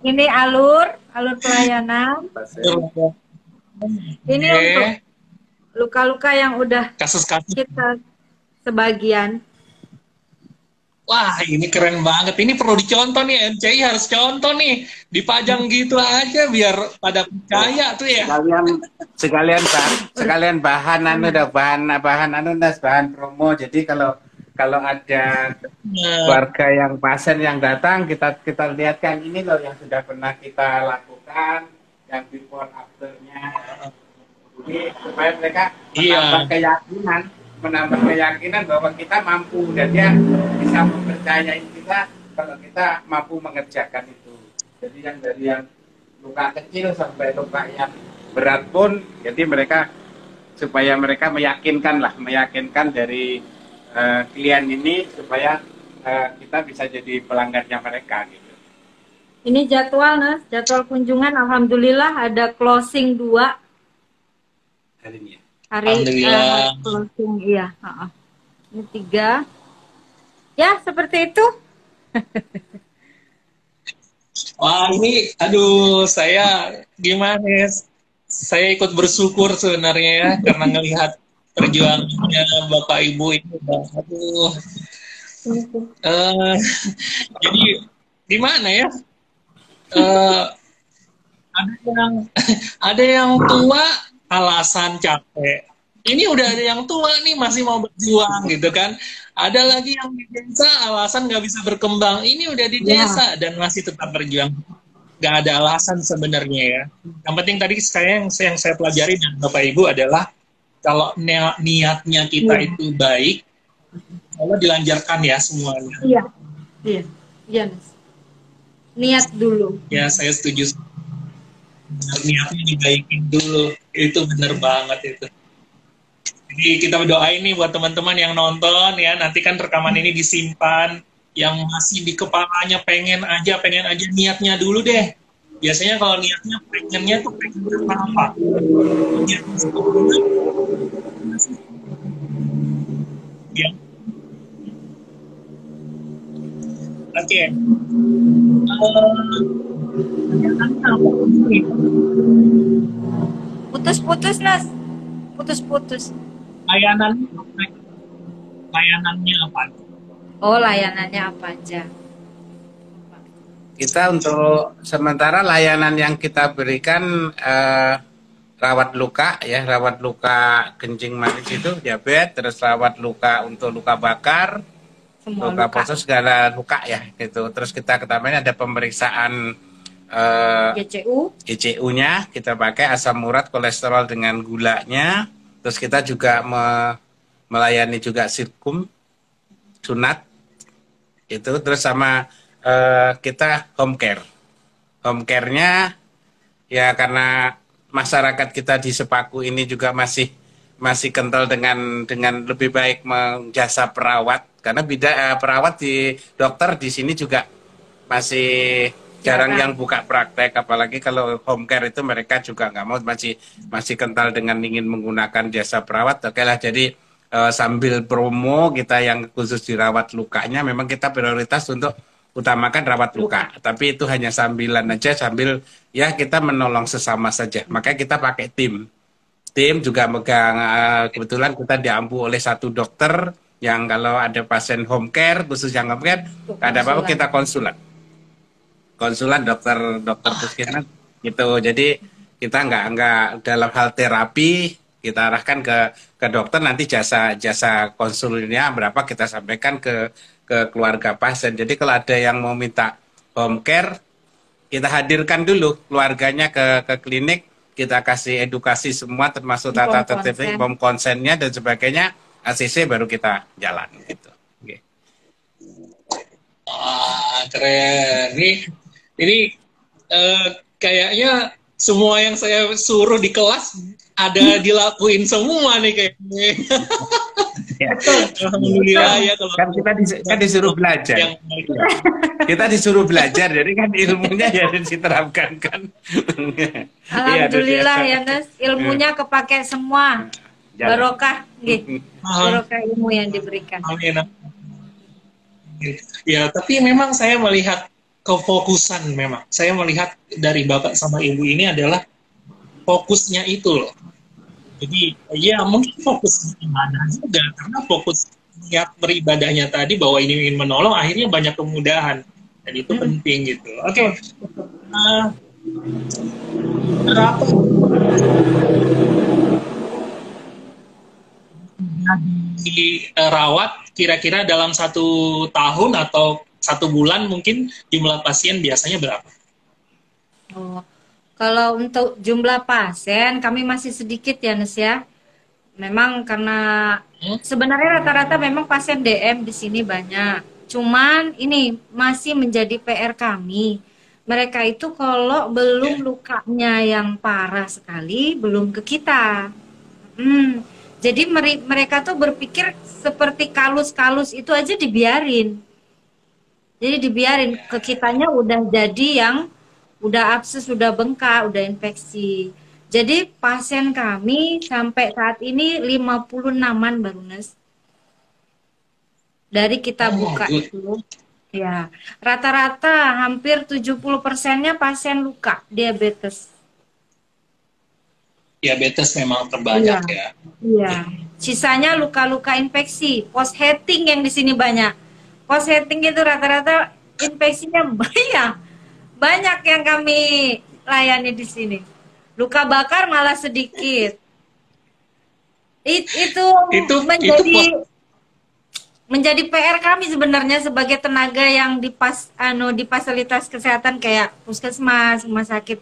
Ini alur pelayanan. Ini untuk luka-luka yang udah kasus-kasus kita sebagian. Wah, ini keren banget. Ini perlu dicontoh nih, MCI harus contoh nih. Dipajang gitu aja biar pada percaya tuh ya. Sekalian bahan promo. Jadi kalau ada keluarga yang pasien yang datang, kita lihatkan ini loh yang sudah pernah kita lakukan, yang before afternya. Ini supaya mereka menambah keyakinan menambah keyakinan bahwa kita mampu, dan dia bisa mempercayai kita kalau kita mampu mengerjakan itu. Jadi yang dari yang luka kecil sampai luka yang berat pun, jadi mereka supaya mereka meyakinkan dari klien ini supaya kita bisa jadi pelanggannya mereka gitu. Ini jadwal, Nas, jadwal kunjungan. Alhamdulillah ada closing 2 Hari ini ya. Alhamdulillah. closing, iya. Ini 3. Ya, seperti itu. Wah, ini aduh, saya gimana ya? Saya ikut bersyukur sebenarnya ya, karena ngelihat perjuangannya Bapak Ibu itu. Aduh. Jadi gimana ya? Ada yang tua alasan capek. Ini udah ada yang tua nih masih mau berjuang gitu kan. Ada lagi yang di desa alasan nggak bisa berkembang. Ini udah di desa dan masih tetap berjuang. Nggak ada alasan sebenarnya ya. Yang penting tadi yang saya pelajari dari Bapak Ibu adalah kalau niatnya kita itu baik, Allah dilancarkan ya semuanya. Iya, Mas. Niat dulu. Ya, saya setuju. Niatnya dibaikin dulu. Itu benar banget itu. Jadi kita berdoain nih buat teman-teman yang nonton ya, nanti kan rekaman ini disimpan, yang masih di kepalanya pengen aja niatnya dulu deh. Biasanya kalau niatnya pengennya tuh pengen apa? Ya. Oke. Putus-putus, Nas. Putus-putus. Layanannya apa? Oh, layanannya apa aja? Kita untuk sementara layanan yang kita berikan rawat luka ya, rawat luka kencing manis itu diabetes, terus rawat luka untuk luka bakar, Semua luka posos, segala luka ya gitu. Terus kita tambahin ada pemeriksaan GCU-nya, kita pakai asam urat, kolesterol dengan gulanya. Terus kita juga melayani juga sirkum, sunat itu, terus sama kita home care. Home care-nya ya karena masyarakat kita di Sepaku ini juga masih kental dengan lebih baik menjasa perawat, karena perawat di dokter di sini juga masih jarang yang buka praktek, apalagi kalau home care itu mereka juga nggak mau, masih kental dengan ingin menggunakan jasa perawat. Oke lah, jadi sambil promo kita yang khusus dirawat lukanya, memang kita prioritas untuk utamakan rawat luka. Tapi itu hanya sambilan aja, sambil ya kita menolong sesama saja. Makanya kita pakai tim juga megang, kebetulan kita diampu oleh satu dokter yang kalau ada pasien home care, khusus yang home care, ada apa-apa kita konsulan dokter puskesmas gitu. Jadi kita nggak dalam hal terapi, kita arahkan ke dokter, nanti jasa konsulnya berapa kita sampaikan ke keluarga pasien. Jadi kalau ada yang mau minta home care, kita hadirkan dulu keluarganya ke klinik, kita kasih edukasi semua termasuk tata tertib, bom konsennya dan sebagainya, ACC baru kita jalan gitu. Okay. Keren. Ini kayaknya semua yang saya suruh di kelas ada dilakuin semua nih kayaknya. Ya. Alhamdulillah ya kalau kan kita disuruh belajar. Kita disuruh belajar, jadi kan ilmunya ya diterapkan kan. Alhamdulillah ya, Nas, ilmunya kepake semua. Barokah, barokah ilmu yang diberikan. Amin. Ya, tapi memang saya melihat kefokusan, memang saya melihat dari Bapak sama Ibu ini adalah fokusnya itu loh. Jadi ya mungkin fokus ibadah juga, karena fokus niat beribadahnya tadi bahwa ini ingin menolong, akhirnya banyak kemudahan, dan itu penting gitu. Oke. Berapa dirawat kira-kira dalam 1 tahun atau 1 bulan, mungkin jumlah pasien biasanya berapa? Oh, kalau untuk jumlah pasien kami masih sedikit ya, Nes ya. Memang karena Sebenarnya rata-rata memang pasien DM di sini banyak. Cuman ini masih menjadi PR kami. Mereka itu kalau Ya. belum lukanya yang parah sekali, belum ke kita. Jadi mereka tuh berpikir seperti kalus-kalus itu aja dibiarin. Jadi dibiarin ke kitanya udah jadi yang udah abses, udah bengkak, udah infeksi. Jadi pasien kami sampai saat ini 56-an baru Nes. Dari kita Oh, buka good. itu ya rata-rata hampir 70%-nya pasien luka diabetes. Diabetes memang Iya, terbanyak ya. iya. Sisanya luka-luka infeksi, post heating yang di sini banyak. Post heating itu rata-rata infeksinya banyak. Banyak yang kami layani di sini. Luka bakar malah sedikit. Itu Itu menjadi PR kami sebenarnya sebagai tenaga yang di fasilitas kesehatan kayak puskesmas, rumah sakit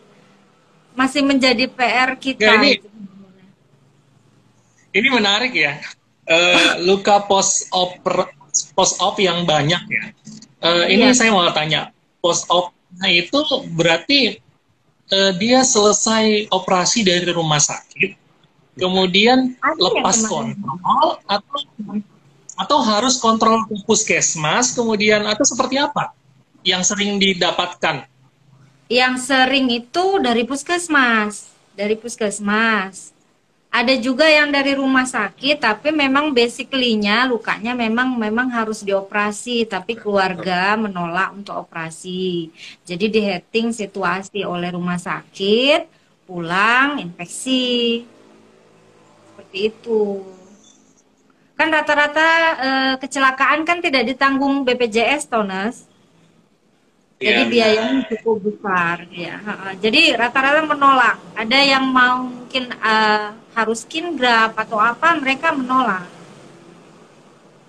masih menjadi PR ya kita. ini menarik ya. Luka post op yang banyak ya. Ini Iya. saya mau tanya, post op-nya itu berarti dia selesai operasi dari rumah sakit, kemudian Ada yang lepas kemarin. kontrol atau harus kontrol ke puskesmas, kemudian atau seperti apa yang sering didapatkan? Yang sering itu dari puskesmas, Ada juga yang dari rumah sakit, tapi memang basically-nya lukanya memang harus dioperasi, tapi keluarga menolak untuk operasi. Jadi diheting situasi oleh rumah sakit, pulang infeksi. Seperti itu. Kan rata-rata kecelakaan kan tidak ditanggung BPJS, Tones. Jadi Ya, biayanya benar. cukup besar ya. Jadi rata-rata menolak. Ada yang mau mungkin harus skin graft atau apa, mereka menolak.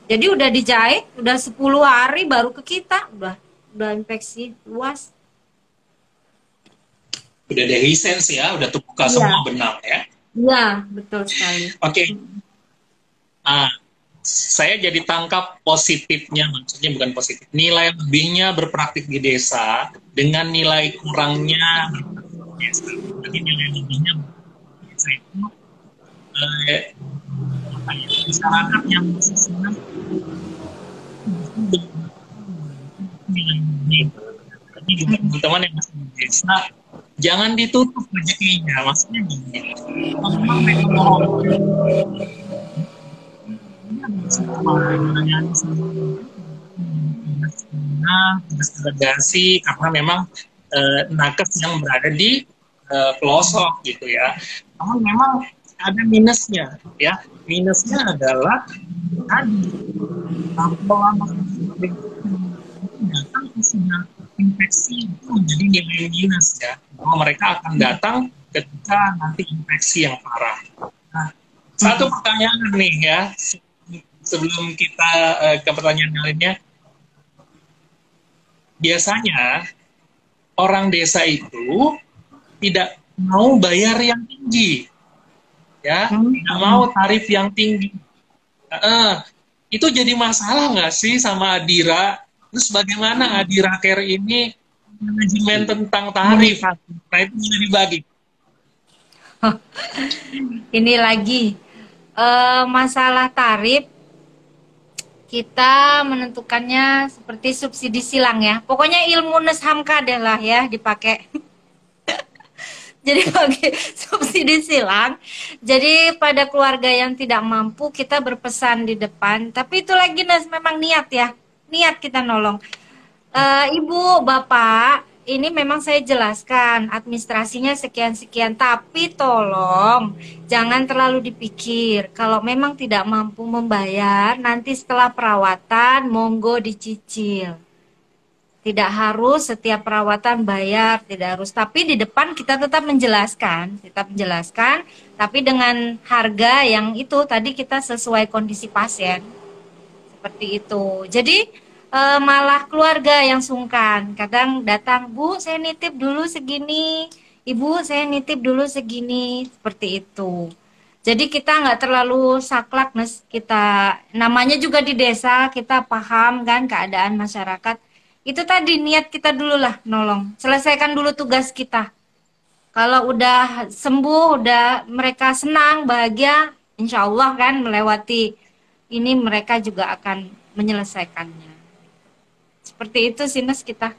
Jadi udah dijahit, udah 10 hari baru ke kita, udah infeksi luas. Udah dehiscence ya, udah terbuka Iya, semua benang ya. iya betul sekali. Oke. Saya jadi tangkap positifnya, maksudnya bukan positif, nilai lebihnya berpraktik di desa dengan nilai kurangnya berpraktik di desa. Jadi nilai lebihnya di desa itu masyarakat yang masih senang nilai lebih. Jadi juga teman-teman yang masih di desa, jangan ditutup rezekinya, maksudnya gini. Memang delegasi karena memang nakes yang berada di pelosok gitu ya. Namun memang ada minusnya ya. Minusnya adalah tadi pola datang sudah infeksi itu menjadi nilai minus ya. Bahwa mereka akan datang ketika nanti infeksi yang parah. Nah, satu pertanyaan nih ya, sebelum kita ke pertanyaan lainnya. Biasanya orang desa itu tidak mau bayar yang tinggi, ya, tidak mau tarif yang tinggi. Itu jadi masalah nggak sih sama Adira? Terus bagaimana Adira Care ini manajemen tentang tarif? Nah itu bisa dibagi. Ini lagi masalah tarif. Kita menentukannya seperti subsidi silang ya. Pokoknya ilmu Nes Hamka deh lah ya dipakai. Jadi pakai subsidi silang. Jadi pada keluarga yang tidak mampu kita berpesan di depan. Tapi itu lagi Nes memang niat ya. Niat kita nolong. Ibu, Bapak, ini memang saya jelaskan administrasinya sekian-sekian, tapi tolong jangan terlalu dipikir. Kalau memang tidak mampu membayar, nanti setelah perawatan monggo dicicil. Tidak harus setiap perawatan bayar, tidak harus. Tapi di depan kita tetap menjelaskan, tapi dengan harga yang itu tadi kita sesuai kondisi pasien. Seperti itu. Jadi malah keluarga yang sungkan. Kadang datang, Bu, saya nitip dulu segini. Ibu, saya nitip dulu segini. Seperti itu. Jadi kita nggak terlalu saklek, Nes. Kita namanya juga di desa, kita paham kan keadaan masyarakat. Itu tadi niat kita dulu lah nolong. Selesaikan dulu tugas kita. Kalau udah sembuh, udah mereka senang, bahagia, insya Allah kan melewati ini mereka juga akan menyelesaikannya. Seperti itu sih, Nes, kita.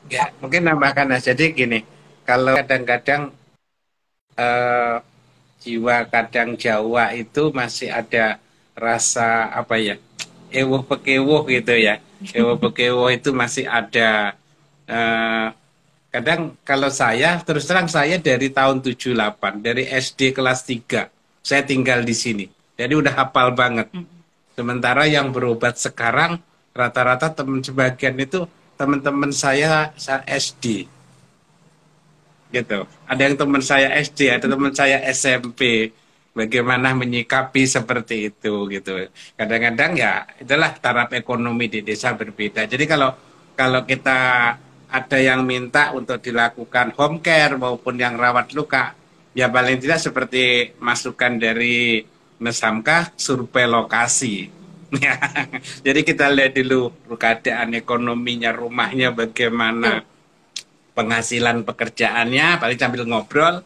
Ya, mungkin nambahkan Mas. Jadi gini, kalau kadang-kadang jiwa kadang Jawa itu masih ada rasa apa ya, ewuh pekewuh gitu ya. Ewuh pekewuh itu masih ada. Kadang kalau saya, terus terang saya dari tahun 78, dari SD kelas 3, saya tinggal di sini. Jadi udah hafal banget. Sementara yang berobat sekarang, rata-rata teman sebagian itu teman-teman saya SD. Gitu. Ada yang teman saya SD, ada teman saya SMP. Bagaimana menyikapi seperti itu gitu. Kadang-kadang ya itulah taraf ekonomi di desa berbeda. Jadi kalau kita ada yang minta untuk dilakukan home care maupun yang rawat luka, ya paling tidak seperti masukan dari Mas Hamka, survei lokasi. Ya. Jadi kita lihat dulu keadaan ekonominya, rumahnya bagaimana, penghasilan pekerjaannya, paling sambil ngobrol,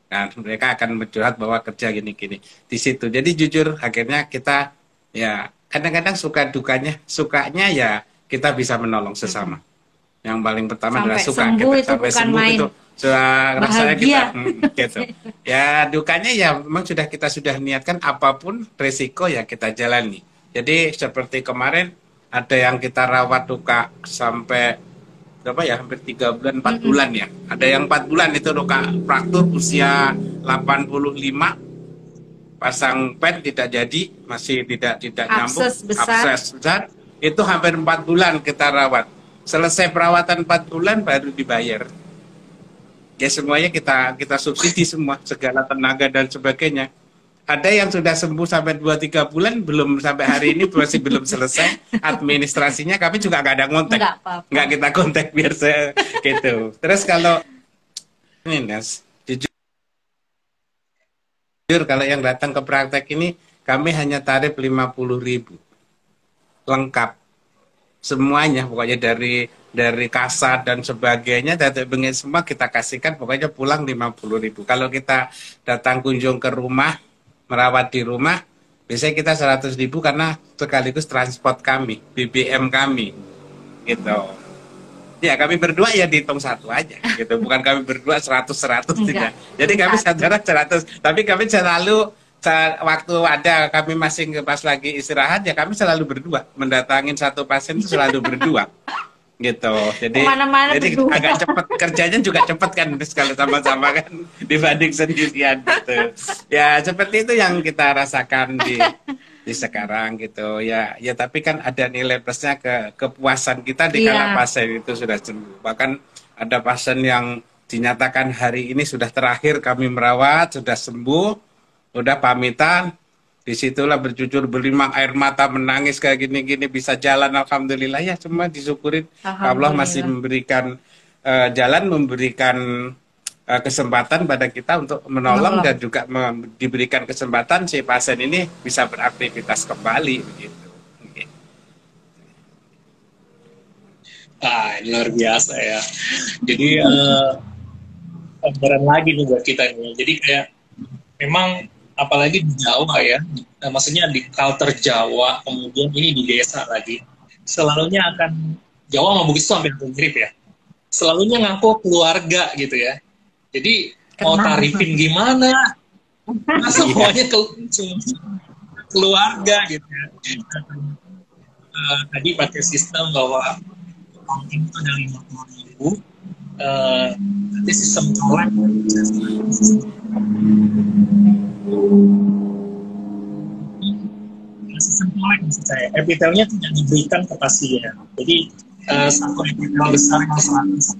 kan mereka akan mencurhat bahwa kerja gini-gini di situ. Jadi jujur akhirnya kita ya kadang-kadang suka dukanya, sukanya ya kita bisa menolong sesama. Yang paling pertama Sampai adalah suka sembuh kita, itu sampai bukan sembuh main. itu rasanya kita gitu. Ya dukanya ya memang kita sudah niatkan apapun resiko ya kita jalani. Jadi seperti kemarin ada yang kita rawat luka sampai berapa ya, hampir 3 bulan 4 bulan ya. Ada yang 4 bulan itu luka fraktur usia 85, pasang pen tidak jadi, masih tidak nyambung, Abses besar. abses besar. Itu hampir 4 bulan kita rawat. Selesai perawatan 4 bulan baru dibayar. Ya semuanya kita subsidi semua, segala tenaga dan sebagainya. Ada yang sudah sembuh sampai 2-3 bulan, belum sampai hari ini masih belum selesai. Administrasinya kami juga nggak ada kontak. Nggak kita kontak biar saya gitu. Terus kalau ini Nes, jujur kalau yang datang ke praktek ini kami hanya tarif 50.000. Lengkap. Semuanya pokoknya dari kasat dan sebagainya, datuk bengit semua kita kasihkan, pokoknya pulang 50.000. Kalau kita datang kunjung ke rumah, merawat di rumah, biasanya kita 100.000 karena sekaligus transport kami, BBM kami, gitu. Ya kami berdua ya dihitung satu aja, gitu. Bukan kami berdua 100 tidak. Jadi kami saudara 100, tapi kami selalu waktu ada kami masing pas lagi istirahat ya kami selalu berdua, mendatangin satu pasien itu selalu berdua. Gitu. Jadi agak cepat kerjanya juga cepat kan kalau sama-sama kan dibanding sendirian gitu. Ya seperti itu yang kita rasakan di sekarang gitu. Ya tapi kan ada nilai plusnya kepuasan kita di kala pasien itu sudah sembuh. Bahkan ada pasien yang dinyatakan hari ini sudah terakhir kami merawat, sudah sembuh, udah pamitan. Disitulah berjujur berlimang air mata, menangis kayak gini-gini bisa jalan, alhamdulillah ya, semua disyukurin Allah masih memberikan jalan, memberikan kesempatan pada kita untuk menolong dan juga diberikan kesempatan si pasien ini bisa beraktivitas kembali begitu. Luar biasa ya. Jadi gambaran lagi nih buat kita nih. Jadi kayak memang apalagi di Jawa ya, maksudnya di culture Jawa, kemudian ini di desa lagi, selalunya akan Jawa sama Bugis itu hampir mirip ya, selalunya ngaku keluarga gitu ya. Jadi mau tarifin gimana, masa semuanya keluarga gitu ya. Tadi pakai sistem bahwa accounting itu ada 50.000, nanti sistem colek sistem colek maksud saya, epitelnya tidak diberikan ke pasien. Jadi satu epitel besar yang 100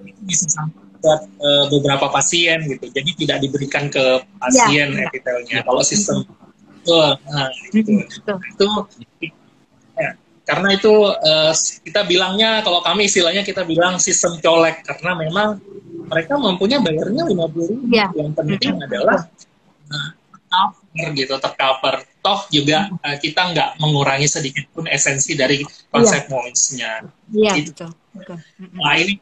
itu bisa sampai buat beberapa pasien gitu. Jadi tidak diberikan ke pasien epitelnya. Kalau sistem itu ya, karena itu kita bilangnya, kalau kami istilahnya kita bilang sistem colek, karena memang mereka mampunya bayarnya 50.000. Yang penting adalah tercover gitu, tercover. Toh juga kita nggak mengurangi sedikit pun esensi dari konsep Moins-nya. Iya, Gitu. betul. Betul. Nah ini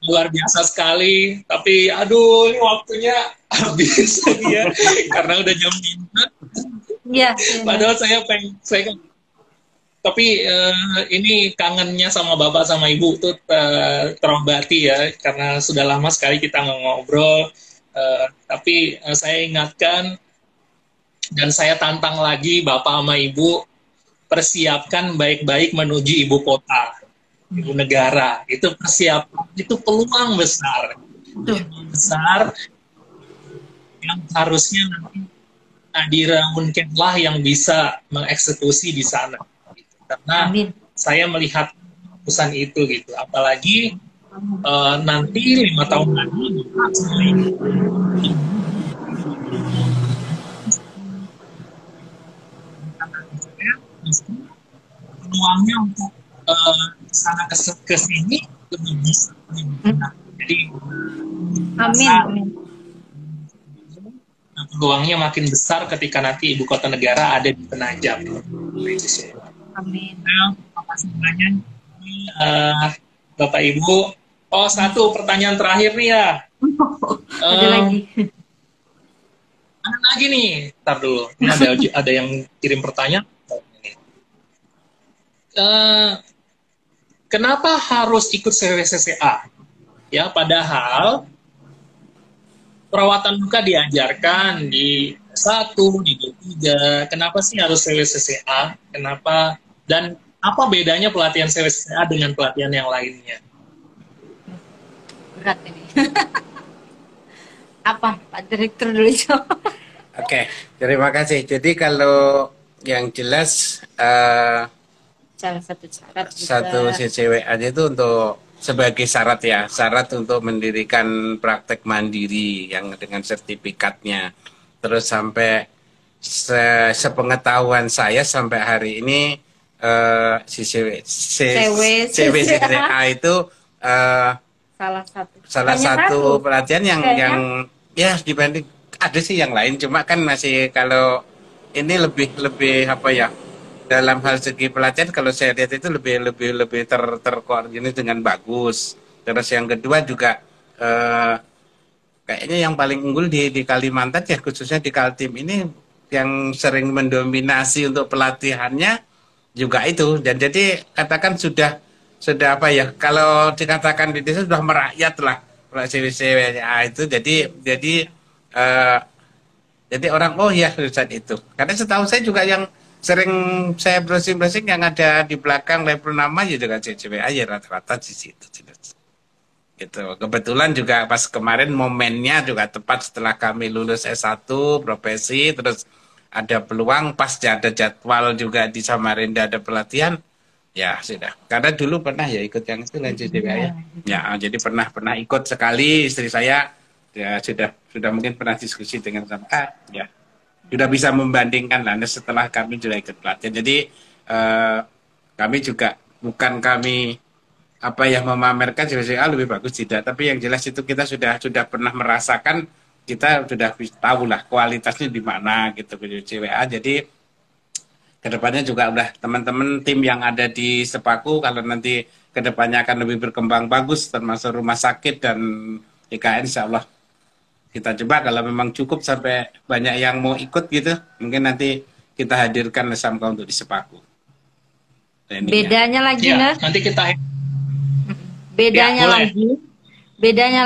luar biasa sekali, tapi aduh ini waktunya habis ya karena udah jam 5. Iya. Padahal saya tapi ini kangennya sama bapak sama ibu tuh terobati ya, karena sudah lama sekali kita nggak ngobrol. Tapi saya ingatkan dan saya tantang lagi bapak sama ibu, persiapkan baik-baik menuju ibu kota, ibu negara. Itu persiapan, itu peluang besar, yang harusnya nanti Nadira Munkenlah yang bisa mengeksekusi di sana. Karena Amin. saya melihat pesan itu gitu, apalagi nanti 5 tahun lagi peluangnya untuk sana ke sini lebih bisa. Jadi Amin. peluangnya makin besar ketika nanti ibu kota negara ada di Penajam. Amin. Makasih banyak Bapak Ibu. Oh, satu pertanyaan terakhir nih ya. Ada lagi. Ada lagi nih. Ntar dulu. Ini ada yang kirim pertanyaan. Kenapa harus ikut CWCCA? Ya, padahal perawatan luka diajarkan di D1, di D3. Kenapa sih harus CWCCA? Kenapa? Dan apa bedanya pelatihan CWCCA dengan pelatihan yang lainnya? Berat ini. Apa? Pak Direktur dulu. Oke, terima kasih. Jadi kalau yang jelas Salah satu syarat juga. satu CCWA itu untuk sebagai syarat ya, syarat untuk mendirikan praktek mandiri yang dengan sertifikatnya. Terus sampai sepengetahuan saya sampai hari ini CWCCA itu salah satu pelatihan yang ya dibanding ada sih yang lain, cuma kan masih kalau ini lebih apa ya, dalam hal segi pelatihan kalau saya lihat itu lebih terkoordinir dengan bagus. Terus yang kedua juga kayaknya yang paling unggul di Kalimantan ya, khususnya di Kaltim ini yang sering mendominasi untuk pelatihannya juga itu. Dan jadi katakan sudah apa ya, kalau dikatakan di desa sudah merakyat lah CWCWA itu. Jadi orang oh ya lulusan itu. Karena setahu saya juga yang sering saya browsing yang ada di belakang level nama ya juga CCWA ya rata-rata di situ. Gitu. Kebetulan juga pas kemarin momennya juga tepat setelah kami lulus S1 profesi, terus ada peluang pas ada jadwal juga di Samarinda ada pelatihan. Ya sudah. Karena dulu pernah ya ikut yang itu kan CCWA ya. Ya, jadi pernah ikut sekali, istri saya ya sudah mungkin pernah diskusi dengan sama ya sudah bisa membandingkan lah setelah kami juga ikut pelatihan. Jadi kami juga bukan kami apa ya memamerkan CWCA lebih bagus tidak, tapi yang jelas itu kita sudah pernah merasakan, kita sudah tahu lah kualitasnya di mana gitu CWA. Jadi kedepannya juga udah teman-teman tim yang ada di Sepaku kalau nanti kedepannya akan lebih berkembang bagus termasuk rumah sakit dan IKN, insya Allah kita coba kalau memang cukup sampai banyak yang mau ikut gitu, mungkin nanti kita hadirkan SAMKA untuk di Sepaku. Bedanya lagi ya, nanti kita bedanya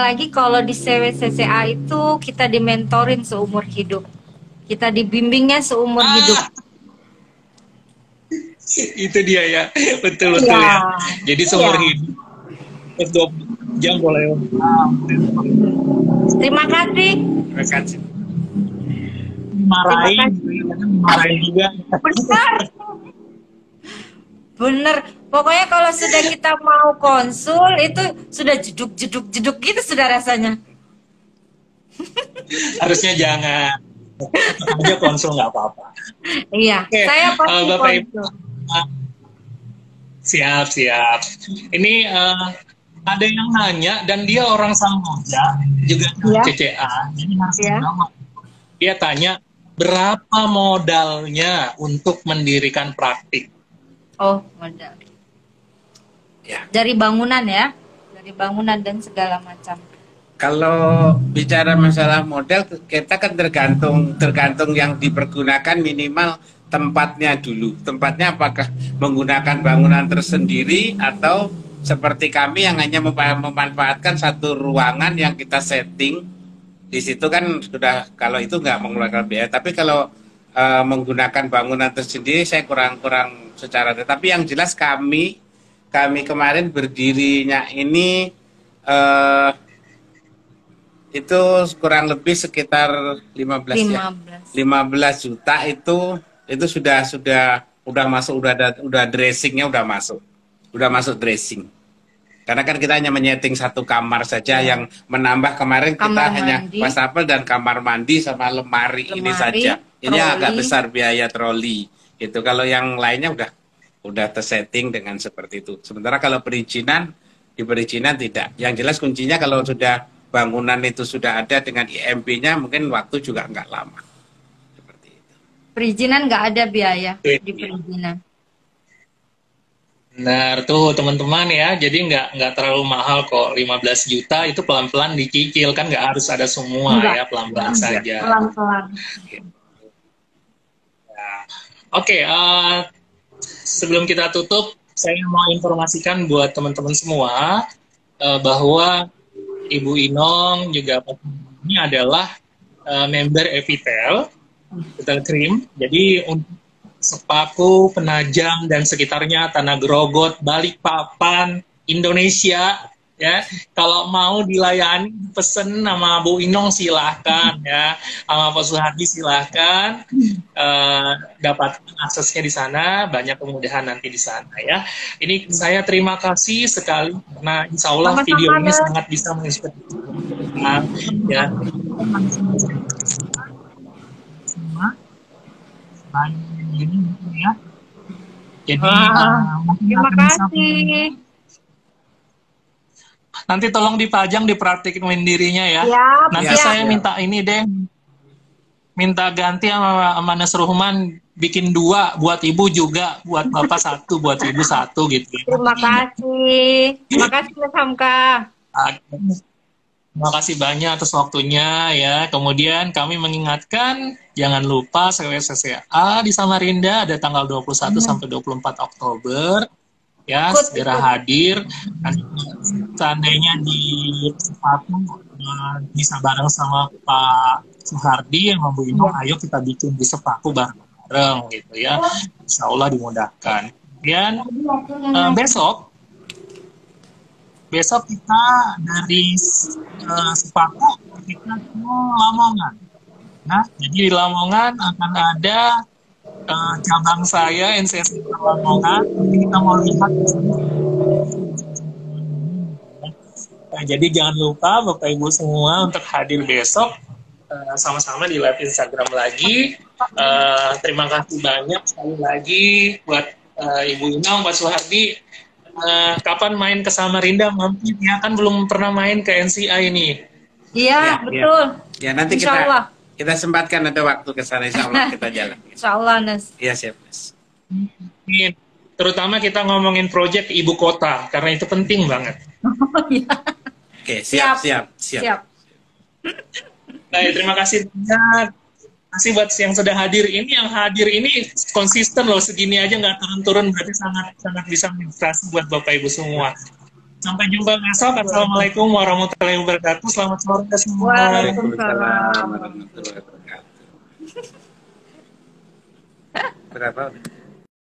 lagi kalau di CWCCA itu kita dimentorin seumur hidup, kita dibimbingnya seumur hidup. Itu dia ya, betul ya. Jadi seumur hidup 24 jam boleh. Terima kasih. Marahin juga. Bener. Pokoknya kalau sudah kita mau konsul itu sudah jeduk gitu sudah rasanya. Harusnya jangan. Aja konsul nggak apa-apa. Iya. Oke. Saya pasti Bapak konsul. Siap. Ini ada yang nanya dan dia orang Samboja juga CCA, jadi harus Dia tanya, berapa modalnya untuk mendirikan praktik? Oh, modal. Ya. Dari bangunan ya? Dari bangunan dan segala macam. Kalau bicara masalah model, kita kan tergantung yang dipergunakan minimal tempatnya dulu. Tempatnya apakah menggunakan bangunan tersendiri atau seperti kami yang hanya memanfaatkan satu ruangan yang kita setting. Di situ kan sudah, kalau itu nggak mengeluarkan biaya. Tapi kalau menggunakan bangunan tersendiri saya kurang secara. Tapi yang jelas kami kemarin berdirinya ini itu kurang lebih sekitar 15 ya. 15 juta itu udah masuk, udah dressingnya udah masuk dressing. Karena kan kita hanya menyeting satu kamar saja, yang menambah kemarin Kamar kita hanya mandi. wastafel dan kamar mandi sama lemari ini saja. Ini yang agak troli. besar biaya troli. Gitu. Kalau yang lainnya udah tersetting dengan seperti itu. Sementara kalau di perizinan tidak. Yang jelas kuncinya kalau sudah bangunan itu sudah ada dengan IMB-nya, mungkin waktu juga nggak lama. Seperti itu. Perizinan nggak ada biaya di perizinan. Benar tuh teman-teman ya, jadi nggak terlalu mahal kok, 15 juta itu pelan-pelan dicicil, kan nggak harus ada semua Enggak. ya, pelan-pelan saja. Pelan-pelan. Oke, sebelum kita tutup, saya mau informasikan buat teman-teman semua bahwa Ibu Inong juga ini adalah member Evitel Cream. Jadi untuk Sepaku, Penajam dan sekitarnya, Tanah Grogot, Balikpapan, Indonesia, ya. Kalau mau dilayani, pesen nama Bu Inong silahkan, ya. Sama Pak Suhardi silahkan. Dapatkan aksesnya di sana, banyak kemudahan nanti di sana, ya. Ini saya terima kasih sekali karena Insya Allah video ini sangat bisa menginspirasi. Ya. Ini ya. Jadi Terima kasih. nanti tolong dipajang, dipraktikin dirinya ya. Siap, Nanti siap. saya minta ini deh, minta ganti sama Nasruhman bikin 2 buat ibu juga, buat bapak 1, buat ibu 1 gitu. Terima kasih. Terima kasih Mas Hamka. Terima kasih banyak atas waktunya ya. Kemudian kami mengingatkan jangan lupa CWSCCA di Samarinda ada tanggal 21 sampai 24 Oktober ya, segera hadir. Seandainya di Sepaku bisa bareng sama Pak Suhardi yang Bu Inong, ayo kita bikin di Sepaku bareng gitu ya. Insya Allah dimudahkan. Dan besok kita dari Sepaku kita ke Lamongan. Nah, jadi di Lamongan akan ada cabang saya NCS Lamongan. Jadi kita mau lihat. Nah, jadi jangan lupa Bapak Ibu semua untuk hadir besok sama-sama di live Instagram lagi. Terima kasih banyak sekali lagi buat Ibu Inong, Pak Suhardi. Kapan main ke Samarinda mampir ya, kan belum pernah main ke NCA ini. Iya, betul. Ya, nanti kita sempatkan ada waktu ke sana, insya Allah kita jalan. Insya Allah, Nas. Iya, siap, Mas. Terutama kita ngomongin proyek ibu kota, karena itu penting banget. Oke, siap. Baik, terima kasih banyak. Terima kasih buat yang sudah hadir ini. Yang hadir ini konsisten loh, segini aja nggak turun-turun, berarti sangat bisa menginspirasi buat Bapak Ibu semua. Sampai jumpa besok. Assalamualaikum warahmatullahi wabarakatuh. Selamat sore semua. Waalaikumsalam warahmatullahi wabarakatuh. Berapa?